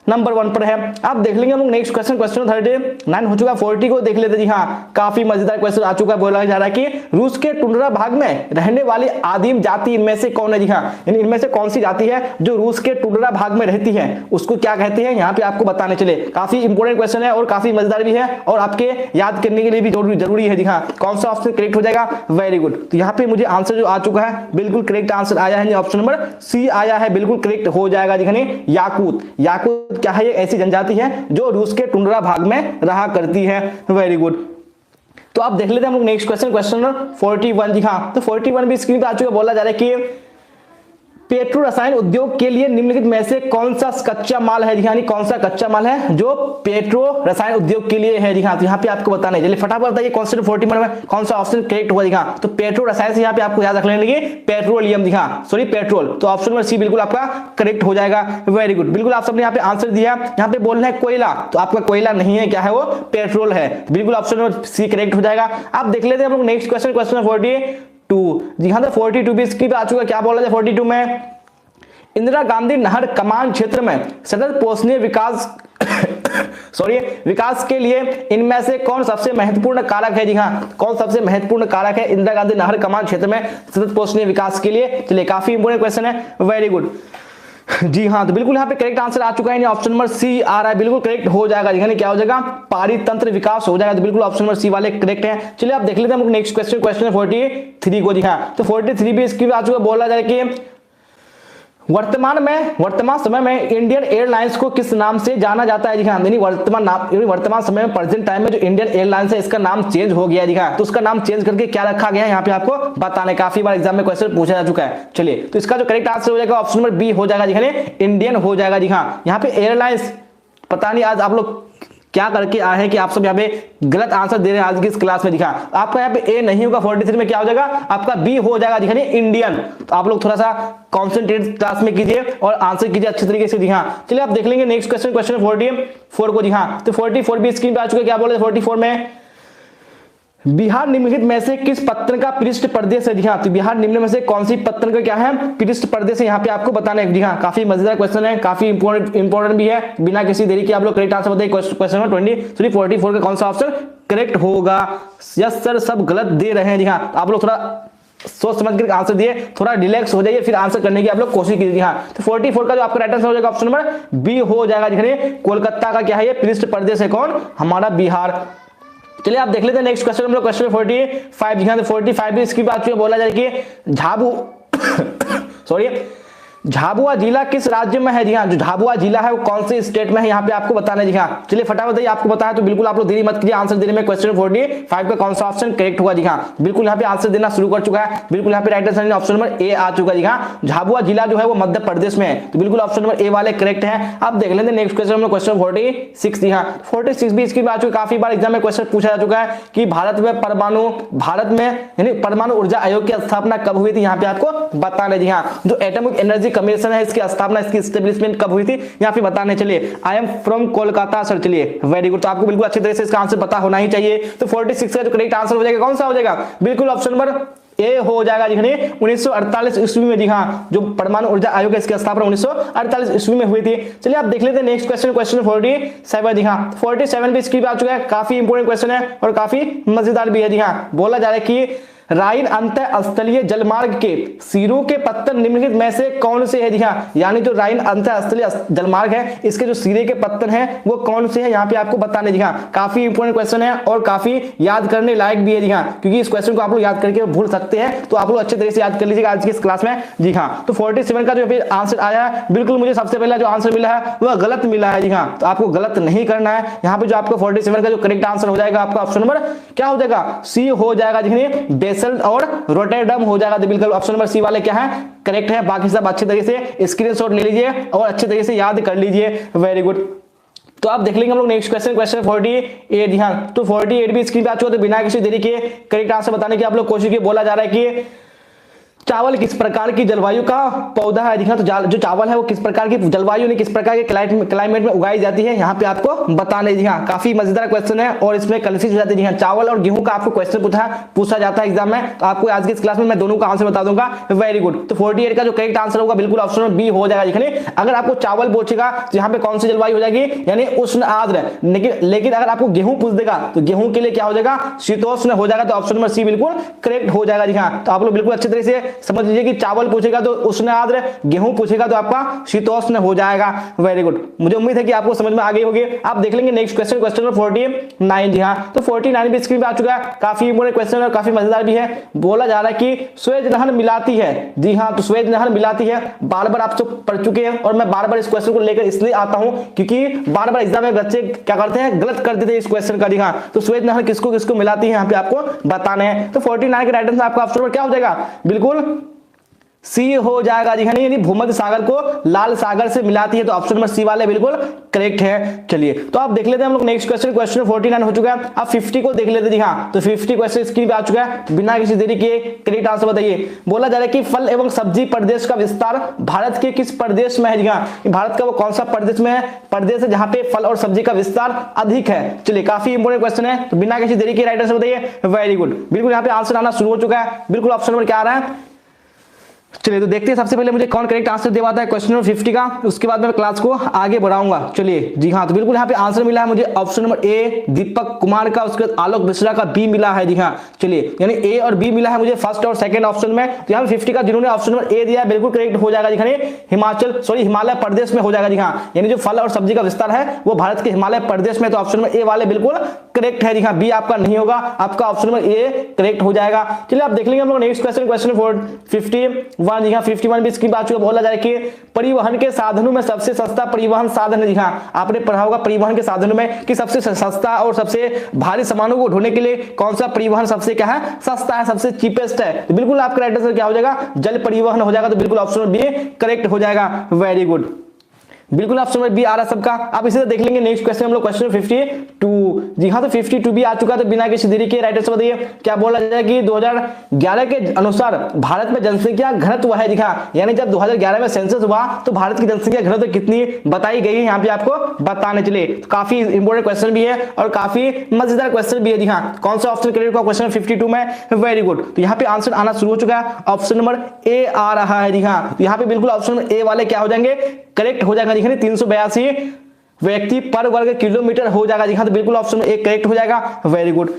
नंबर 1 पर है। आप देख लेंगे हम लोग नेक्स्ट क्वेश्चन, क्वेश्चन 39 हो चुका, 40 को देख लेते जी हाँ, काफी मजेदार क्वेश्चन आ चुका है। बोला जा रहा है कि रूस के टुंड्रा भाग में रहने वाली आदिम जाति इनमें से कौन है जी हाँ, यानी इनमें से कौन सी जाति है जो रूस के टुंड्रा भाग में रहती है, उसको क्या कहते हैं, यहाँ पे आपको बताने चले। काफी इंपोर्टेंट क्वेश्चन है और काफी मजेदार भी है और आपके याद करने के लिए भी जरूरी है जी हाँ। कौन सा ऑप्शन करेक्ट हो जाएगा, वेरी गुड। तो यहाँ पे मुझे आंसर जो आ चुका है बिल्कुल करेक्ट आंसर आया है, ऑप्शन नंबर सी आया है, बिल्कुल करेक्ट हो जाएगा जी। याकूत, याकूत क्या है, ये ऐसी जनजाति है जो रूस के टुंड्रा भाग में रहा करती है, वेरी गुड। तो आप देख लेते हैं हम लोग नेक्स्ट क्वेश्चन, क्वेश्चन नंबर 41 जी हाँ। तो 41 भी स्क्रीन पे आ चुका है। बोला जा रहा है कि पेट्रो रसायन उद्योग के लिए निम्नलिखित में से कौन सा कच्चा माल है जी हाँ, कौन सा कच्चा माल है जो पेट्रो रसायन उद्योग के लिए है जी हाँ। तो यहाँ पे आपको बताना है, चलिए फटाफट बताइए क्वेश्चन 41 में कौन सा ऑप्शन करेक्ट होगा जी हाँ। तो पेट्रो रसायन से यहाँ पे आपको याद रख लेंगे पेट्रोलियम जी हाँ, सॉरी पेट्रोल। तो ऑप्शन नंबर सी बिल्कुल आपका करेक्ट हो जाएगा, वेरी गुड। बिल्कुल आप सबने यहाँ पे आंसर दिया। यहाँ पे बोलना है कोयला, तो आपका कोयला नहीं है, क्या है वो, पेट्रोल है, बिल्कुल ऑप्शन नंबर सी करेक्ट हो जाएगा। आप देख लेते हैं हम लोग नेक्स्ट क्वेश्चन, क्वेश्चन 42 जी हाँ। तो 42 भी इसकी आ चुका, क्या बोला जाए 42 में, इंदिरा गांधी नहर कमान क्षेत्र में सतत पोषणीय विकास सॉरी विकास के लिए इनमें से कौन सबसे महत्वपूर्ण कारक है जी हाँ, कौन सबसे महत्वपूर्ण कारक है इंदिरा गांधी नहर कमान क्षेत्र में सतत पोषणीय विकास के लिए। चलिए काफी इंपोर्टेंट क्वेश्चन है, वेरी गुड जी हाँ। तो बिल्कुल यहाँ पे करेक्ट आंसर आ चुका है, ऑप्शन नंबर सी आ रहा है, बिल्कुल करेक्ट हो जाएगा जी। क्या हो जाएगा, पारितंत्र विकास हो जाएगा। तो बिल्कुल ऑप्शन नंबर सी वाले करेक्ट है। चलिए आप देख लेते हैं हम नेक्स्ट क्वेश्चन, क्वेश्चन 43 को जी हाँ। तो 43 भी इसकी आ चुका, बोला जाए कि वर्तमान समय में इंडियन एयरलाइंस को किस नाम से जाना जाता है जी हाँ। यानी वर्तमान समय में प्रेजेंट टाइम में जो इंडियन एयरलाइंस है इसका नाम चेंज हो गया जी हाँ। तो उसका नाम चेंज करके क्या रखा गया है यहाँ पे आपको बताने, काफी बार एग्जाम में क्वेश्चन पूछा जा चुका है। चलिए तो इसका जो करेक्ट आंसर हो जाएगा ऑप्शन नंबर बी हो जाएगा जी, इंडियन हो जाएगा जी हाँ। यहाँ पे एयरलाइंस पता नहीं आज आप लोग क्या करके आए हैं कि आप सब यहाँ पे गलत आंसर दे रहे हैं आज की इस क्लास में दिखा। आपका यहाँ पे ए नहीं होगा, 43 में क्या हो जाएगा आपका बी हो जाएगा दिखा, इंडियन। तो आप लोग थोड़ा सा कॉन्सेंट्रेट क्लास में कीजिए और आंसर कीजिए अच्छे तरीके से जी हाँ। चलिए आप देख लेंगे नेक्स्ट क्वेश्चन, क्वेश्चन 44 को जी हाँ। तो 44 भी स्क्रीन पे आ चुके, क्या बोले 44 में, बिहार निम्नलिखित में से किस पत्तन का पृष्ठ प्रदेश है जी हाँ। तो बिहार निम्न में से कौन सी पत्तन का क्या है, पृष्ठ प्रदेश है, यहाँ पे आपको बताना है जी हाँ। काफी मजेदार क्वेश्चन है, काफी इंपोर्टेंट भी है। बिना किसी देरी के आप लोग करेक्ट आंसर बताइए। क्वेश्चन नंबर 44 का कौन सा ऑप्शन करेक्ट होगा। यस सर सब गलत दे रहे हैं जी हाँ। आप लोग थोड़ा सोच समझ कर आंसर दिए, थोड़ा रिलैक्स हो जाइए, फिर आंसर करने की आप लोग कोशिश कीजिए हाँ। तो 44 का जो आपका राइट आंसर हो जाएगा ऑप्शन नंबर बी हो जाएगा जी। कोलकाता का क्या है ये पृष्ठ प्रदेश है, कौन, हमारा बिहार। चलिए आप देख लेते हैं नेक्स्ट क्वेश्चन हम लोग, क्वेश्चन 45 जी हाँ। तो 45 भी इसकी बात बोला जाए कि झाबुआ जिला किस राज्य में है जी हाँ। जो झाबुआ जिला है वो कौन से स्टेट में है यहाँ पे आपको बताना है जी हाँ। चलिए फटाफट बताइए, आपको बताया तो बिल्कुल आप लोग देरी मत कीजिए आंसर देने में। क्वेश्चन 45 का कौन सा ऑप्शन करेक्ट होगा जी हाँ। बिल्कुल यहाँ पे आंसर देना शुरू कर चुका है, बिल्कुल यहाँ पे right answer option number A आ चुका है जी हाँ। झाबुआ जिला जो है वो मध्य प्रदेश में है, तो बिल्कुल ऑप्शन नंबर ए वाले करेक्ट है। आप देख लेते हैं नेक्स्ट क्वेश्चन हम लोग, क्वेश्चन 46 जी हाँ। 46 भी इसकी बात, काफी बार एग्जाम में क्वेश्चन पूछा जा चुका है कि भारत में यानी परमाणु ऊर्जा आयोग की स्थापना कब हुई थी, यहाँ पे आपको बताना जी हाँ। जो एटॉमिक एनर्जी कमीशन है इसकी स्थापना, इसकी एस्टेब्लिशमेंट कब हुई थी यहाँ पे बताने। चलिए I am from Kolkata sir. चलिए वेरी गुड, तो आपको बिल्कुल अच्छी तरह से इसका आंसर पता होना ही चाहिए। तो 46 का जो करेक्ट आंसर हो जाएगा कौन सा हो जाएगा, बिल्कुल ऑप्शन नंबर ए हो जाएगा जी। 1948 ईस्वी में जी हाँ, जो परमाणु ऊर्जा आयोग है इसकी स्थापना 1948 ईस्वी में हुई थी। चलिए आप देख लेते हैं नेक्स्ट क्वेश्चन, क्वेश्चन 47 जी हाँ। 47 भी इसकी आ चुका है, काफी इंपोर्टेंट क्वेश्चन है और काफी मजेदार भी है जी हाँ। बोला जा रहा है कि राइन अंतःस्थलीय जलमार्ग के सिरों के पत्तन निम्नलिखित में से कौन से है जी हाँ। यानी जो राइन अंतःस्थलीय जलमार्ग है इसके जो सिरे के पत्तन है वो कौन से है यहाँ पे आपको बताने जी हाँ। काफी इंपोर्टेंट क्वेश्चन है और काफी याद करने लायक भी है जी हाँ, क्योंकि इस क्वेश्चन को आप लोग याद करके भूल सकते हैं, तो आप लोग अच्छे तरह से याद कर लीजिएगा आज की इस क्लास में जी हाँ। तो 47 का जो आंसर आया है, बिल्कुल मुझे सबसे पहला जो आंसर मिला है वह गलत मिला है जी हाँ। तो आपको गलत नहीं करना है, यहाँ पे जो आपको 47 का जो करेक्ट आंसर हो जाएगा आपका ऑप्शन नंबर क्या हो जाएगा, सी हो जाएगा जी। बेसल और रोटेरडम हो जाएगा। तो बिल्कुल ऑप्शन नंबर सी वाले क्या है करेक्ट है। बाकी सब अच्छे तरीके से स्क्रीनशॉट ले लीजिए और अच्छे तरीके से याद कर लीजिए, वेरी गुड। तो आप देख लेंगे हम लोग नेक्स्ट क्वेश्चन, क्वेश्चन 48 ध्यान। तो 48 भी स्क्रीन पे आ चुका, तो बिना किसी देरी के करेक्ट आंसर बताने की आप लोग कोशिश की। बोला जा रहा है कि चावल किस प्रकार की जलवायु का पौधा है? जी हाँ, तो जो चावल है वो किस प्रकार की जलवायु ने किस प्रकार के क्लाइमेट में उगाई जाती है, यहाँ पे आपको बताना है। जी हाँ, काफी मजेदार क्वेश्चन है और इसमें कंफ्यूज हो जाते हैं। जी हाँ, चावल और गेहूं का आपको क्वेश्चन पूछा जाता है एग्जाम में, तो आपको आज की इस क्लास में मैं दोनों का आंसर बता दूंगा। Very good. तो 48 का जो करेक्ट आंसर होगा बिल्कुल ऑप्शन नंबर बी हो जाएगा। देखिए, अगर आपको चावल पूछेगा तो यहाँ पे कौन सी जलवायु हो जाएगी, यानी उष्ण आर्द्र। लेकिन अगर आपको गेहूं पूछ देगा तो गेहूं के लिए क्या हो जाएगा, शीतोष्ण हो जाएगा। तो ऑप्शन नंबर सी बिल्कुल करेक्ट हो जाएगा। जी हाँ, तो आप लोग बिल्कुल अच्छे तरह से समझ लीजिए कि चावल पूछेगा तो उष्ण आर्द्र, गेहूं पूछेगा तो आपका शीतोष्ण हो जाएगा। वेरी गुड, मुझे उम्मीद है कि आपको समझ में आ गई होगी। आप देख लेंगे नेक्स्ट क्वेश्चन, क्वेश्चन नंबर 49। जी हाँ, तो 49 भी स्क्रीन पे आ चुका है। काफी इंपोर्टेंट क्वेश्चन और काफी मजेदार भी है। बोला जा रहा है कि स्वेज नहर मिलाती है। जी हाँ, तो स्वेज नहर मिलाती है, बार बार आप सब पढ़ चुके हैं और मैं बार बार इस क्वेश्चन को लेकर इसलिए आता हूं क्योंकि बार बार एग्जाम में बच्चे क्या करते हैं, गलत कर देते हैं इस क्वेश्चन का। जी हाँ, तो स्वेज नहर किसको किसको मिलाती है यहाँ पे आपको बताने हैं। तो 49 के राइट आंसर आपका ऑप्शन क्या हो जाएगा, बिल्कुल सी हो जाएगा। जी हाँ, यानी भूमध्य सागर को लाल सागर से मिलाती है, तो ऑप्शन नंबर सी वाले बिल्कुल करेक्ट है। चलिए, तो आप देख लेते हैं हम लोग नेक्स्ट क्वेश्चन, क्वेश्चन 49 हो चुका है। अब 50 को देख लेते हैं। जी हाँ, तो 50 क्वेश्चन स्क्रीन पे आ चुका है। बिना किसी देरी के करेक्ट आंसर बताइए। बोला जा रहा है कि फल एवं सब्जी प्रदेश का विस्तार भारत के किस प्रदेश में है? जी हाँ, भारत का वो कौन सा प्रदेश है जहां पे फल और सब्जी का विस्तार अधिक है? चलिए, काफी इंपोर्टेंट क्वेश्चन है, तो बिना किसी देरी के राइट आंसर बताइए। वेरी गुड, बिल्कुल यहाँ पे आंसर आना शुरू हो चुका है। बिल्कुल ऑप्शन नंबर क्या आ रहा है, चलिए तो देखते हैं सबसे पहले मुझे कौन करेक्ट आंसर देवाता है क्वेश्चन नंबर 50 का, उसके बाद मैं क्लास को आगे बढ़ाऊंगा। चलिए, जी हाँ, तो बिल्कुल यहाँ पे आंसर मिला है मुझे ऑप्शन नंबर ए दीपक कुमार का, उसके बाद आलोक मिश्रा का बी मिला है। जी हाँ, चलिए, यानी ए और बी मिला है मुझे फर्स्ट और सेकंड ऑप्शन में। तो यहाँ पे 50 का जिन्होंने ऑप्शन नंबर ए दिया है बिल्कुल करेक्ट हो जाएगा। हिमालय प्रदेश में हो जाएगा। जी हाँ, यानी जो फल और सब्जी का विस्तार है वो भारत के हिमालय प्रदेश में, तो ऑप्शन नंबर ए वाले बिल्कुल करेक्ट है। जी हाँ, बी आपका नहीं होगा, आपका ऑप्शन नंबर ए करेक्ट हो जाएगा। चलिए, आप देख लेंगे हम लोग नेक्स्ट क्वेश्चन, क्वेश्चन 51। जी हाँ, 51 भी इसकी बात बोला जाए कि परिवहन के साधनों में सबसे सस्ता परिवहन साधन है। जी हाँ, आपने पढ़ा होगा परिवहन के साधनों में कि सबसे सस्ता और सबसे भारी सामानों को ढोने के लिए कौन सा परिवहन सबसे क्या है, सस्ता है, सबसे चीपेस्ट है। तो बिल्कुल आपका राइट आंसर क्या हो जाएगा, जल परिवहन हो जाएगा। तो बिल्कुल ऑप्शन बी करेक्ट हो जाएगा। वेरी गुड, बिल्कुल ऑप्शन नंबर बी आ रहा है सबका। आप इसे देख लेंगे नेक्स्ट क्वेश्चन हम लोग क्वेश्चन 52। जी हाँ, तो 52 भी आ चुका है। तो बिना किसी देरी के राइट आंसर बताइए। क्या बोला जाए कि 2011 के अनुसार भारत में जनसंख्या घनत्व है। जी हाँ, यानी जब 2011 में सेंसस हुआ तो भारत की जनसंख्या घनत्व कितनी बताई गई है, यहाँ पे आपको बताने चले। तो काफी इंपोर्टेंट क्वेश्चन भी है और काफी मजेदार क्वेश्चन भी है। जी हाँ, कौन सा ऑप्शन करेक्ट होगा क्वेश्चन 52 में? वेरी गुड, तो यहाँ पे आंसर आना शुरू हो चुका है, ऑप्शन नंबर ए आ रहा है। जी हाँ, तो यहाँ पे बिल्कुल ऑप्शन नंबर ए वाले क्या हो जाएंगे, करेक्ट हो जाएगा। 382 व्यक्ति पर वर्ग किलोमीटर हो जाएगा। जी हाँ, तो बिल्कुल ऑप्शन एक करेक्ट हो जाएगा। वेरी गुड,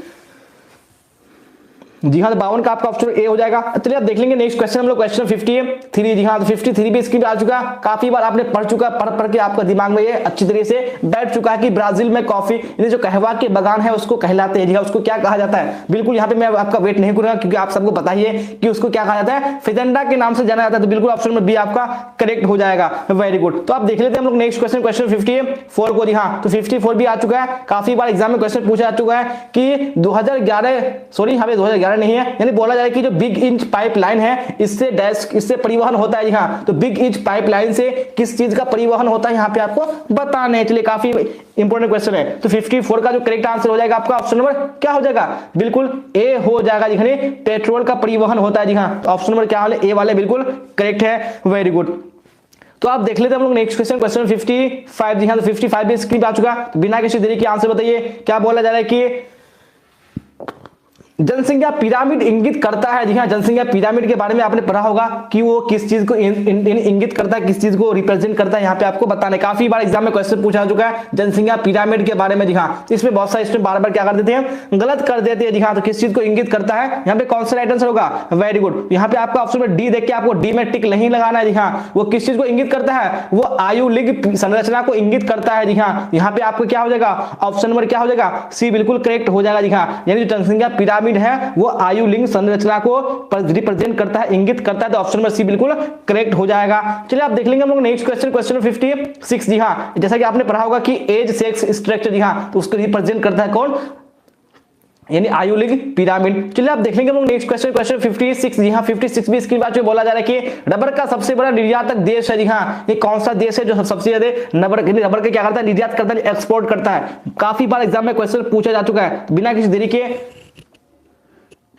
जी हाँ, तो 52 का आपका ऑप्शन ए हो जाएगा। चलिए, आप देख लेंगे नेक्स्ट क्वेश्चन हम लोग क्वेश्चन 53। जी हाँ, तो 53 भी इसकी भी आ चुका, काफी बार आपने पढ़ चुका, पढ़ के आपका दिमाग में ये अच्छी तरह से बैठ चुका है कि ब्राजील में कॉफी यानी जो कहवा के बागान है उसको कहलाते हैं। जी हाँ, उसको क्या कहा जाता है? बिल्कुल यहाँ पे मैं आपका वेट नहीं करूंगा क्योंकि आप सबको पता ही है कि उसको क्या कहा जाता है, फिजेंडा के नाम से जाना जाता है। तो बिल्कुल ऑप्शन नंबर बी आपका करेक्ट हो जाएगा। वेरी गुड, तो आप देख लेते हैं हम लोग नेक्स्ट क्वेश्चन, क्वेश्चन 54 को। जी हाँ, तो 54 भी आ चुका है, काफी बार एग्जाम में क्वेश्चन पूछा जा चुका है कि 2011 नहीं है, यानी बोला जाए कि जो बिग इंच पाइपलाइन है इससे परिवहन होता है। जी हाँ, तो बिग इंच पाइपलाइन से किस चीज का परिवहन होता है यहाँ पे आपको बताने हैं। चलिए, काफी इंपोर्टेंट क्वेश्चन है। तो 54 का जो करेक्ट आंसर हो जाएगा आपका ऑप्शन नंबर क्या हो जाएगा, बिल्कुल ए हो जाएगा। जी हाँ, पेट्रोल का परिवहन होता है। जी हाँ, तो ऑप्शन नंबर क्या वाले ए वाले बिल्कुल करेक्ट है। वेरी गुड, तो आप देख लेते हैं हम लोग नेक्स्ट क्वेश्चन, क्वेश्चन 55। जी हाँ, तो 55 भी स्क्रीन पे आ चुका, तो बिना किसी देरी के आंसर बताइए। क्या बोला जा रहा है कि जनसंख्या पिरामिड इंगित करता है। जी हाँ, जनसंख्या पिरामिड के बारे में आपने पढ़ा होगा कि वो किस चीज को इंगित करता है, किस चीज को रिप्रेजेंट करता है, यहाँ पे आपको बताने। काफी बार एग्जाम में क्वेश्चन पूछा जा चुका है जनसंख्या पिरामिड के बारे में। जी हाँ, इसमें बहुत सारे स्टूडेंट बार बार क्या कर देते हैं, गलत कर देते हैं। जी हाँ, तो किस चीज को इंगित करता है, यहाँ पे कौन सा राइट आंसर होगा? वेरी गुड, यहाँ पे आपका ऑप्शन में डी देख के आपको डी में टिक नहीं लगाना है। जी हाँ, वो किस चीज को इंगित करता है, वो आयु लिंग संरचना को इंगित करता है। जी हाँ, यहाँ पे आपको क्या हो जाएगा, ऑप्शन नंबर क्या हो जाएगा, सी बिल्कुल करेक्ट हो जाएगा। जी हाँ, यानी जो जनसंख्या पिरामिड है वो आयु लिंग संरचना को रिप्रेजेंट करता है, इंगित करता है। तो ऑप्शन नंबर सी बिल्कुल करेक्ट हो जाएगा। चलिए, आप देख लेंगे हम लोग नेक्स्ट क्वेश्चन, क्वेश्चन 56। जी हाँ, जैसा कि आपने पढ़ा होगा कि एज सेक्स स्ट्रक्चर। जी हाँ, तो उसको रिप्रेजेंट करता है कौन, यानी आयु लिंग पिरामिड। चलिए, आप देख लेंगे हम लोग नेक्स्ट क्वेश्चन, क्वेश्चन 56। जी हाँ, 56 भी इसकी बात बोला जा रहा है कि रबर का सबसे बड़ा निर्यातक देश है। जी हाँ, ये कौन सा देश है जो सबसे ज्यादा रबर के क्या करता है, निर्यात करता है, एक्सपोर्ट करता है। काफी बार एग्जाम में क्वेश्चन पूछा जा चुका है। बिना किसी देरी के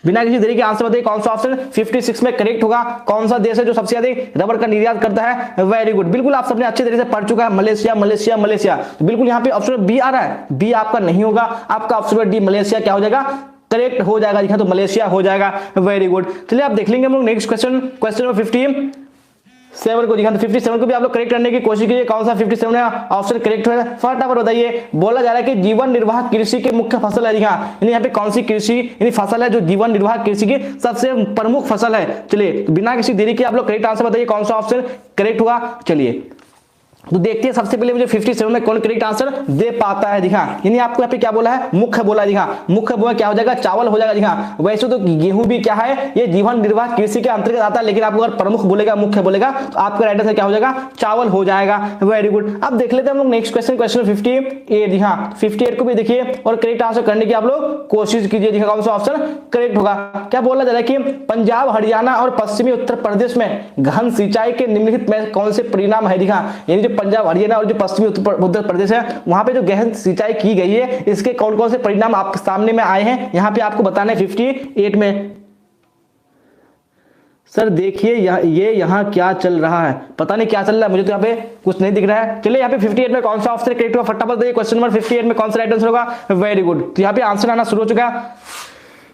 बिना किसी देरी के आंसर बताइए कौन सा ऑप्शन 56 में करेक्ट होगा। कौन सा देश है जो सबसे अधिक रबड़ का निर्यात करता है? वेरी गुड, बिल्कुल आप सबने अच्छे तरीके से पढ़ चुका है, मलेशिया मलेशिया मलेशिया। तो बिल्कुल यहाँ पे ऑप्शन बी आ रहा है, बी आपका नहीं होगा, आपका ऑप्शन डी मलेशिया क्या हो जाएगा, करेक्ट हो जाएगा। देखा तो मलेशिया हो जाएगा। वेरी गुड, चलिए आप देख लेंगे हम लोग नेक्स्ट क्वेश्चन, क्वेश्चन नंबर 57 को। दिखा तो 57 को भी आप लोग करेक्ट करने की कोशिश कीजिए, कौन सा 57 है ऑप्शन करेक्ट है, फटाफट बताइए। बोला जा रहा है कि जीवन निर्वाह कृषि के मुख्य फसल है। दिखा यानी यहाँ पे कौन सी कृषि यानी फसल है जो जीवन निर्वाह कृषि की सबसे प्रमुख फसल है। चलिए बिना किसी देरी के आप लोग करेक्ट आंसर बताइए कौन सा ऑप्शन करेक्ट होगा। चलिए तो देखते हैं सबसे पहले मुझे 57 में कौन करेक्ट आंसर दे पाता है। दिखा यानी आपको यहाँ पे क्या बोला है, मुख्य बोला। दिखा मुख्य बोला क्या हो जाएगा, चावल हो जाएगा। दिखा वैसे तो गेहूं भी क्या है, ये जीवन निर्वाह कृषि के अंतर्गत आता है, लेकिन आपको अगर प्रमुख बोलेगा, मुख्य बोलेगा तो आपका राइट आंसर क्या हो जाएगा, चावल हो जाएगा। वेरी गुड, अब देख लेते हैं हम लोग नेक्स्ट क्वेश्चन, क्वेश्चन 58। दिखा 58 को भी देखिए और करेक्ट आंसर करने की आप लोग कोशिश कीजिए। दिखा कौन सा ऑप्शन करेक्ट होगा। क्या बोला जा रहा है कि पंजाब हरियाणा और पश्चिमी उत्तर प्रदेश में घन सिंचाई के निम्नलिखित में कौन से परिणाम है। दिखा यानी जो पंजाब हरियाणा और पश्चिमी उत्तर प्रदेश है वहां पे जो गहन सिंचाई की गई है, इसके कौन कौन से परिणाम आपके सामने में आए हैं, यहां पे आपको बताना है 58 में। सर देखिए ये यहाँ क्या चल रहा है, पता नहीं क्या चल रहा है, मुझे तो यहाँ पे कुछ नहीं दिख रहा है। चलिए यहाँ पे 58 में कौन सा ऑप्शन करेक्ट होगा, फटाफट बताइए क्वेश्चन नंबर 58 में कौन सा राइट आंसर होगा। वेरी गुड, तो यहाँ पे आंसर आना शुरू हो चुका है।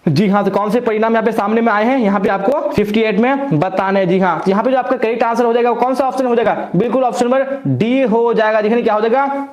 जी हाँ, तो कौन से परिणाम यहाँ पे सामने में आए हैं, यहाँ पे आपको 58 में बताने हैं। जी हाँ, तो यहाँ पे जो आपका करेक्ट आंसर हो जाएगा कौन सा ऑप्शन हो जाएगा, बिल्कुल ऑप्शन नंबर डी हो जाएगा। देखिए क्या हो जाएगा,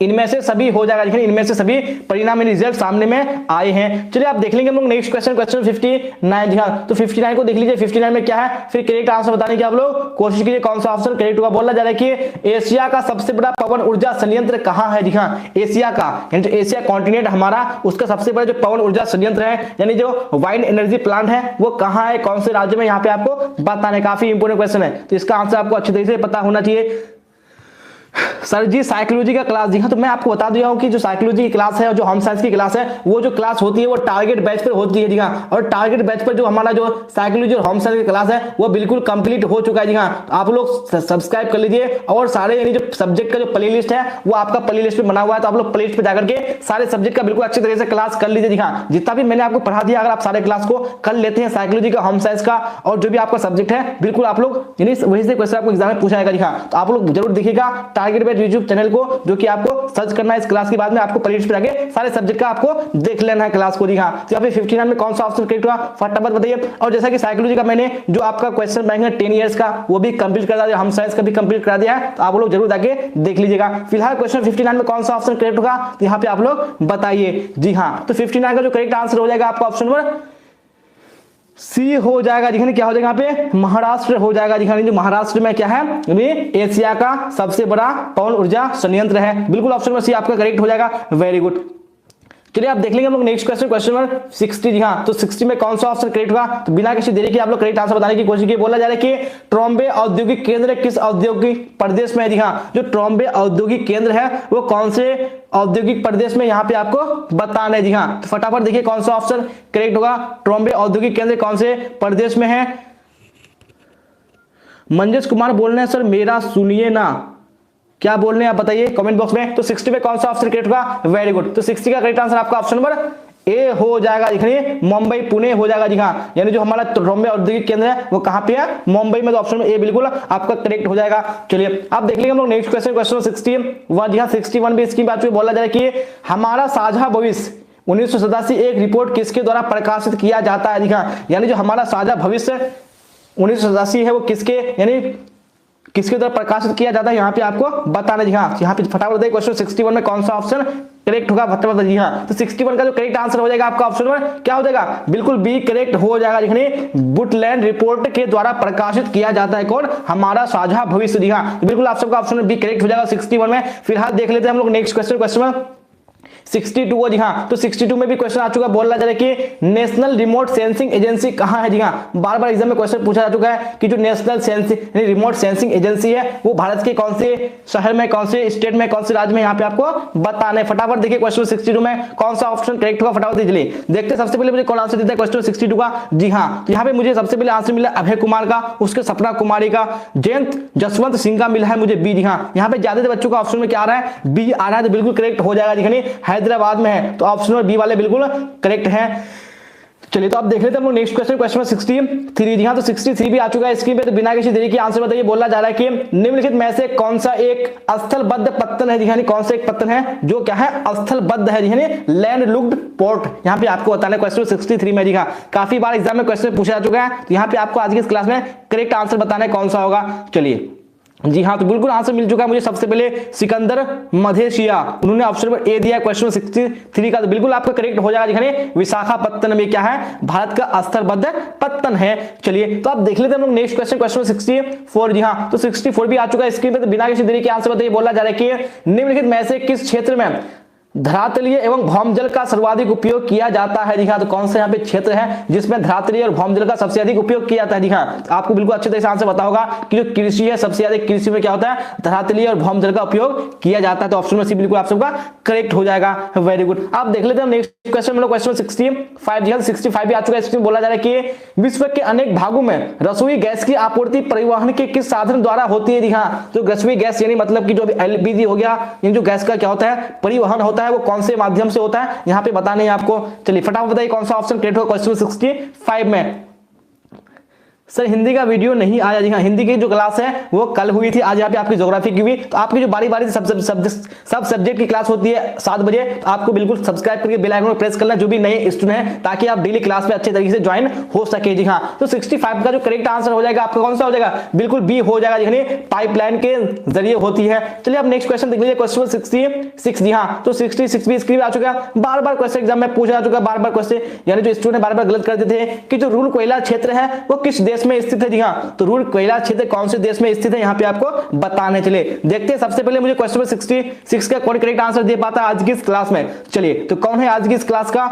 इनमें से सभी हो जाएगा। देखिए इनमें से सभी परिणाम रिजल्ट सामने में आए हैं। चलिए आप देख लेंगे हम लोग नेक्स्ट क्वेश्चन, क्वेश्चन 59। जी हाँ, तो 59 को देख लीजिए, 59 में क्या है, फिर करेक्ट आंसर बताने की आप लोग कोशिश कीजिए कौन सा ऑप्शन करेक्ट होगा। बोला जा रहा है कि एशिया का सबसे बड़ा पवन ऊर्जा संयंत्र कहाँ है। दिखा एशिया का यानी जो एशिया कॉन्टिनेंट हमारा, उसका सबसे बड़ा जो पवन ऊर्जा संयंत्र है यानी जो वाइंड एनर्जी प्लांट है वो कहाँ है, कौन से राज्य में, यहाँ पे आपको बताना है। काफी इंपोर्टेंट क्वेश्चन है, तो इसका आंसर आपको अच्छी तरीके से पता होना चाहिए। सर जी साइकोलॉजी का क्लास, जी हाँ, तो मैं आपको बता दिया हूं कि जो साइकोलॉजी की क्लास है और जो होम साइंस की क्लास है, वो जो क्लास होती है वो टारगेट बैच पर होती है। जी हाँ, और टारगेट बैच पर जो हमारा जो साइकोलॉजी और होम साइंस की क्लास है वो बिल्कुल कंप्लीट हो चुका है। जी हाँ, तो आप लोग सब्सक्राइब कर लीजिए और सारे यानी जो सब्जेक्ट का जो प्ले लिस्ट है वो आपका प्ले लिस्ट में बना हुआ है, तो आप लोग प्ले लिस्ट पे जाकर के सारे सब्जेक्ट का बिल्कुल अच्छी तरीके से क्लास कर लीजिए। जी हाँ, जितना भी मैंने आपको पढ़ा दिया, अगर आप सारे क्लास को कर लेते हैं, साइकोलॉजी का, होम साइंस का और जो भी आपका सब्जेक्ट है, बिल्कुल आप लोग यानी वही से क्वेश्चन आपको एग्जाम में पूछा जाएगा। जी हाँ, तो आप लोग जरूर देखिएगा टारगेट बैच यूट्यूब चैनल को, जो कि आपको सर्च करना है इस क्लास के बाद में, आपको प्लेलिस्ट पे जाके सारे सब्जेक्ट का आपको देख लेना है क्लास को। जी हाँ, तो यहाँ पे 59 में कौन सा ऑप्शन करेक्ट हुआ, फटाफट बताइए। और जैसा कि साइकोलॉजी का मैंने जो आपका क्वेश्चन बैंक है 10 इयर्स का वो भी कंप्लीट करा दिया, हम साइंस का भी कंप्लीट करा दिया है, तो आप लोग जरूर जाके देख लीजिएगा। फिलहाल क्वेश्चन 59 में कौन सा ऑप्शन करेक्ट होगा, तो यहाँ पे आप लोग बताइए। जी हाँ, तो 59 का जो करेक्ट आंसर हो जाएगा आपका ऑप्शन नंबर सी हो जाएगा। दिखाने क्या हो जाएगा, यहाँ पे महाराष्ट्र हो जाएगा। दिखाने जो महाराष्ट्र में क्या है, एशिया का सबसे बड़ा पवन ऊर्जा संयंत्र है। बिल्कुल ऑप्शन नंबर सी आपका करेक्ट हो जाएगा। वेरी गुड, चलिए आप देख लेंगे हम लोग नेक्स्ट क्वेश्चन, क्वेश्चन नंबर 60। जी हाँ, तो 60 में कौन सा ऑप्शन करेक्ट होगा, तो बिना किसी देरी के आप लोग करेक्ट आंसर बताने की कोशिश की। बोला जा रहा है कि ट्रॉम्बे औद्योगिक केंद्र किस औद्योगिक प्रदेश में है। जी हाँ, जो ट्रॉम्बे औद्योगिक केंद्र है वो कौन से औद्योगिक प्रदेश में, यहाँ पे आपको बताना है। जी हाँ, तो फटाफट देखिए कौन सा ऑप्शन करेक्ट होगा, ट्रॉम्बे औद्योगिक केंद्र कौन से प्रदेश में है। मंजेश कुमार बोल रहे हैं सर मेरा सुनिए ना, क्या बोल रहे हैं आप बताइए कमेंट बॉक्स में। तो 60 में कौन सा ऑप्शन करेक्ट होगा, वेरी गुड, तो 60 का करेक्ट आंसर आपका ऑप्शन नंबर ए हो जाएगा। देखिए मुंबई पुणे हो जाएगा। जी हाँ, यानी जो हमारा ट्रॉम्बे औद्योगिक केंद्र है वो कहां पे है, मुंबई में, तो ऑप्शन ए बिल्कुल आपका करेक्ट हो जाएगा। चलिए अब देख लेंगे हम लोग नेक्स्ट क्वेश्चन, क्वेश्चन 61। जी हाँ, 61 भी इसकी बात बोला जा रहा है कि हमारा साझा भविष्य 1987 एक रिपोर्ट किसके द्वारा प्रकाशित किया जाता है। जी हाँ, यानी जो हमारा साझा भविष्य 1987 है वो किसके यानी किसके द्वारा प्रकाशित किया जाता है, यहाँ पे आपको बताना। जी हाँ, यहाँ पे फटाफट बताइए क्वेश्चन 61 में कौन सा ऑप्शन करेक्ट होगा, फटाफट। जी हाँ, तो 61 का जो करेक्ट आंसर हो जाएगा आपका ऑप्शन नंबर क्या हो जाएगा, बिल्कुल बी करेक्ट हो जाएगा। देखिए बुटलैंड रिपोर्ट के द्वारा प्रकाशित किया जाता है कौन, हमारा साझा भविष्य। जी हाँ, बिल्कुल आप सबका ऑप्शन बी करेक्ट हो जाएगा 61 में। फिलहाल देख लेते हैं हम लोग नेक्स्ट क्वेश्चन, क्वेश्चन में 62। जी हाँ, तो 62 में भी क्वेश्चन आ चुका है। बोला जा रहा है कि नेशनल रिमोट सेंसिंग एजेंसी कहां है। जी हाँ, बार बार एग्जाम में क्वेश्चन पूछा जा चुका है कि जो national sensing remote sensing agency है वो भारत के कौन से शहर में, कौन से स्टेट में, कौन से राज्य में, यहाँ पे आपको बताना है। फटाफट देखिए क्वेश्चन 62 में कौन सा ऑप्शन करेक्ट होगा, फटाफट दीजिए। देखते सबसे पहले मुझे कौन आंसर देता है क्वेश्चन 62 का। जी हाँ, तो यहाँ पे मुझे सबसे पहले आंसर मिला अभय कुमार का, उसके सपना कुमारी का, जयंत जसवंत सिंह का मिला है मुझे बी। जी हाँ, यहाँ पे ज्यादा बच्चों का ऑप्शन में क्या आ रहा है, बी आ रहा है, तो बिल्कुल करेक्ट हो जाएगा। देखिए हैदराबाद में है, तो ऑप्शन नंबर बी वाले बिल्कुल करेक्ट है। चलिए तो आप देख लेते हैं हम लोग नेक्स्ट क्वेश्चन, क्वेश्चन 63 जी हाँ। तो 63 भी आ चुका है स्क्रीन पे। तो बिना किसी देरी के आंसर बताइए। बोला जा रहा है कि निम्नलिखित में से कौन सा एक स्थलबद्ध पत्तन है जी हाँ, कौन सा एक पत्तन है जो क्या है स्थलबद्ध है जी हाँ, लैंड लुक्ड पोर्ट। यहाँ पे आपको बताना है क्वेश्चन 63 में जी हाँ। काफी बार एग्जाम में क्वेश्चन पूछा जा चुका है, तो यहाँ पे आपको आज की इस क्लास में करेक्ट आंसर बताना है कौन सा होगा। चलिए जी हाँ, तो बिल्कुल आंसर मिल चुका है मुझे। सबसे पहले सिकंदर मधेशिया, उन्होंने ऑप्शन नंबर ए दिया क्वेश्चन 63 का, तो बिल्कुल आपका करेक्ट हो जाएगा। दिखाने विशाखापत्तनम में क्या है, भारत का स्थलबद्ध पत्तन है। चलिए तो आप देख लेते हैं हम लोग नेक्स्ट क्वेश्चन, क्वेश्चन 64 जी हाँ। तो 64 भी आ चुका है स्क्रीन पे। तो बिना किसी देरी के आंसर बताइए। बोला जा रहा है कि निम्नलिखित में से किस क्षेत्र में धरातलीय एवं भौमजल का सर्वाधिक उपयोग किया जाता है जी हाँ। तो कौन सा यहाँ पे क्षेत्र है जिसमें धरातलीय और भौमजल का सबसे अधिक उपयोग किया जाता है जी हाँ। आपको बिल्कुल अच्छे तरह से आंसर पता होगा कि जो कृषि है, सबसे अधिक कृषि में क्या होता है, धरातलीय और भौमजल का उपयोग किया जाता है। तो ऑप्शन में सी बिल्कुल आप सबका करेक्ट हो जाएगा। Very good. आप देख लेते हैं नेक्स्ट क्वेश्चन में, क्वेश्चन 65 जी हाँ। 65 भी आ चुका है। इसमें बोला जा रहा है कि विश्व के अनेक भागों में रसोई गैस की आपूर्ति परिवहन के किस साधन द्वारा होती है जी हाँ। तो रसोई गैस यानी मतलब कि जो एलपीजी हो गया, ये जो गैस का क्या होता है परिवहन होता है, वो कौन से माध्यम से होता है यहाँ पे बताने हैं आपको। चलिए फटाफट बताइए कौन सा ऑप्शन करेक्ट होगा क्वेश्चन 65 में। सर हिंदी का वीडियो नहीं आया जी हाँ। हिंदी की जो क्लास है वो कल हुई थी, आज यहाँ पे आपकी ज्योग्राफी की हुई। तो आपकी जो बारी बारी से सब सब्जेक्ट की क्लास होती है 7 बजे, तो आपको बिल्कुल सब्सक्राइब करके बेल आइकन प्रेस करना जो भी नए स्टूडेंट हैं, ताकि आप डेली क्लास में अच्छे तरीके से ज्वाइन हो सके जी हाँ। तो 65 का जो करेक्ट आंसर हो जाएगा आपका कौन सा हो जाएगा, बिल्कुल बी हो जाएगा जी, पाइपलाइन के जरिए होती है। चलिए अब नेक्स्ट क्वेश्चन देख लीजिए, क्वेश्चन 66 जी हाँ। तो 66 भी स्क्रीन आ चुका है। बार बार क्वेश्चन एग्जाम में पूछा जा चुका है, बार बार क्वेश्चन, यानी जो स्टूडेंट बार बार गलत करते थे कि जो रूल कोयला क्षेत्र है वो किस देश में स्थित है जी हाँ। तो रूल कोयला क्षेत्र कौन से देश में स्थित है यहाँ पे आपको बताने। चले देखते हैं सबसे पहले मुझे क्वेश्चन 66 का कौन करेक्ट आंसर दे पाता है आज की इस क्लास में। चलिए तो कौन है आज की इस क्लास का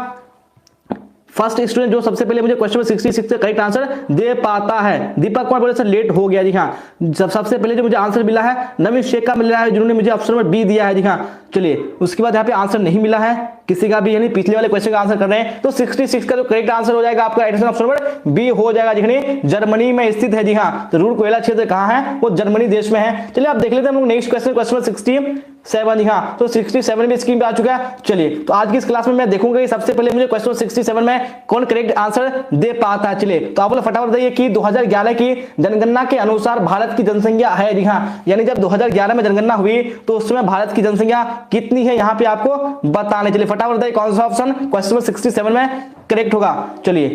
फर्स्ट स्टूडेंट जो सबसे पहले मुझे क्वेश्चन 66 का करेक्ट आंसर दे पाता है। दीपक कुमार बोले सर लेट हो गया जी हाँ। सबसे पहले जो मुझे आंसर मिला है नवीन शेख का मिल रहा है, जिन्होंने मुझे ऑप्शन नंबर बी दिया है जी हाँ। चलिए उसके बाद यहाँ पे आंसर नहीं मिला है किसी का भी, यानी पिछले वाले क्वेश्चन का आंसर कर रहे हैं। तो 66 का जो करेक्ट आंसर हो जाएगा आपका ऑप्शन नंबर बी हो जाएगा, जिन्हें जर्मनी में स्थित है जी हाँ। तो रूल कोयला क्षेत्र कहाँ है, वो जर्मनी देश में है। चलिए आप देख लेते हैं हम लोग नेक्स्ट क्वेश्चन, क्वेश्चन 67 जी हाँ। तो 67 भी स्क्रीन पे आ चुका है। चलिए तो आज की इस क्लास में मैं देखूंगा कि सबसे पहले मुझे क्वेश्चन 67 में कौन करेक्ट आंसर दे पाता है। चलिए तो आप लोग फटाफट बताइए कि 2011 की जनगणना के अनुसार भारत की जनसंख्या है जी हाँ, यानी जब 2011 में जनगणना हुई तो उस समय भारत की जनसंख्या कितनी है यहाँ पे आपको बताने। चलिए फटाफट बताइए कौन सा ऑप्शन क्वेश्चन 67 में करेक्ट होगा। चलिए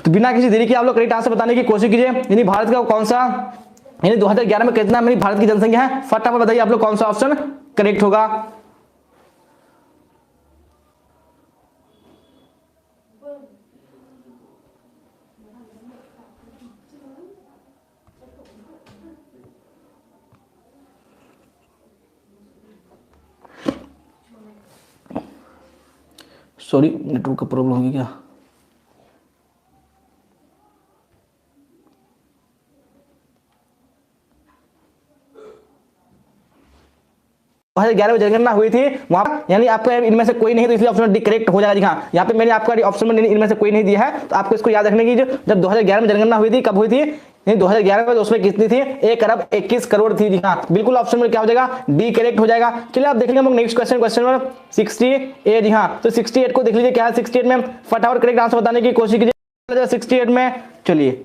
तो बिना किसी देरी के आप लोग करेक्ट आंसर बताने की कोशिश कीजिए, यानी भारत का कौन सा, यानी 2011 में कितना मेरी भारत की जनसंख्या है, फटाफट बताइए आप लोग कौन सा ऑप्शन करेक्ट होगा। सॉरी नेटवर्क का प्रॉब्लम होगी क्या। में जनगणना हुई थी वहां, यानी आपका इनमें से कोई नहीं, तो इसलिए ऑप्शन डी करेक्ट हो जाएगा जी हाँ। यहाँ पे मैंने आपका ऑप्शन में इनमें से कोई नहीं दिया है, तो आपको इसको याद रखने की, जब 2011 में जनगणना हुई थी, कब हुई थी, 2011 में, तो उसमें कितनी थी 1 अरब 21 करोड़ थी जी हाँ। बिल्कुल ऑप्शन में क्या हो जाएगा, डी करेक्ट हो जाएगा। चलिए आप देख लीजिए हम लोग नेक्स्ट क्वेश्चन, क्वेश्चन नंबर 68 जी हाँ। तो 68 को देख लीजिए क्या है 68 में, फटाफट करेक्ट आंसर बताने की कोशिश कीजिए 68 में। चलिए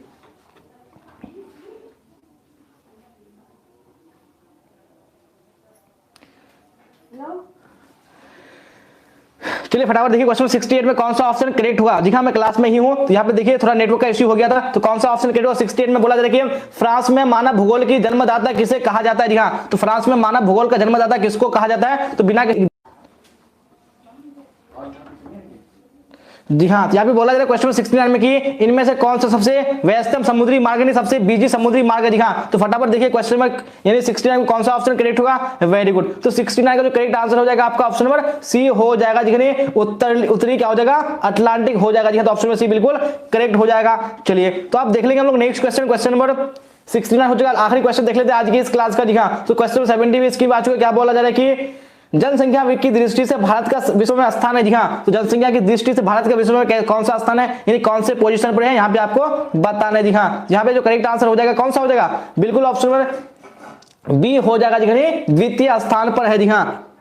चलिए फटाफट देखिए क्वेश्चन 68 में कौन सा ऑप्शन करेक्ट हुआ जी हाँ। मैं क्लास में ही हूं, तो यहाँ पे देखिए थोड़ा नेटवर्क का इश्यू हो गया था, तो कौन सा ऑप्शन करेक्ट हुआ 68 में। बोला देखिए फ्रांस में मानव भूगोल की जन्मदाता किसे कहा जाता है जी हाँ। तो फ्रांस में मानव भूगोल का जन्मदाता किसको कहा जाता है, तो बिना जी हाँ। यहाँ पे बोला जा रहा है क्वेश्चन 69 में कि इनमें से कौन सा सबसे व्यस्तम समुद्री मार्ग यानी सबसे बिजी समुद्री मार्ग है जी हाँ। तो फटाफट देखिए क्वेश्चन में यानी 69 में कौन सा ऑप्शन करेक्ट होगा, वेरी गुड। तो 69 का जो करेक्ट आंसर हो जाएगा आपका ऑप्शन नंबर सी हो जाएगा जी, उत्तरी क्या हो जाएगा, अटलांटिक हो जाएगा जी हाँ। तो ऑप्शन नंबर सी बिल्कुल करेक्ट हो जाएगा। चलिए तो आप देख लेंगे हम लोग नेक्स्ट क्वेश्चन, क्वेश्चन नंबर 69 हो चुका। आखिरी क्वेश्चन देख लेते हैं आज की इस क्लास का जी हाँ। तो क्वेश्चन 70 में इसकी बात क्या बोला जा रहा है कि जनसंख्या की दृष्टि से भारत का विश्व में स्थान है जी हाँ। तो जनसंख्या की दृष्टि से भारत का विश्व में कौन सा स्थान है, यानी कौन से पोजीशन पर है, यहाँ पे आपको बताना है जी हाँ। यहाँ पे जो करेक्ट आंसर हो जाएगा कौन सा हो जाएगा, बिल्कुल ऑप्शन नंबर बी हो जाएगा जी, द्वितीय स्थान पर है जी हाँ।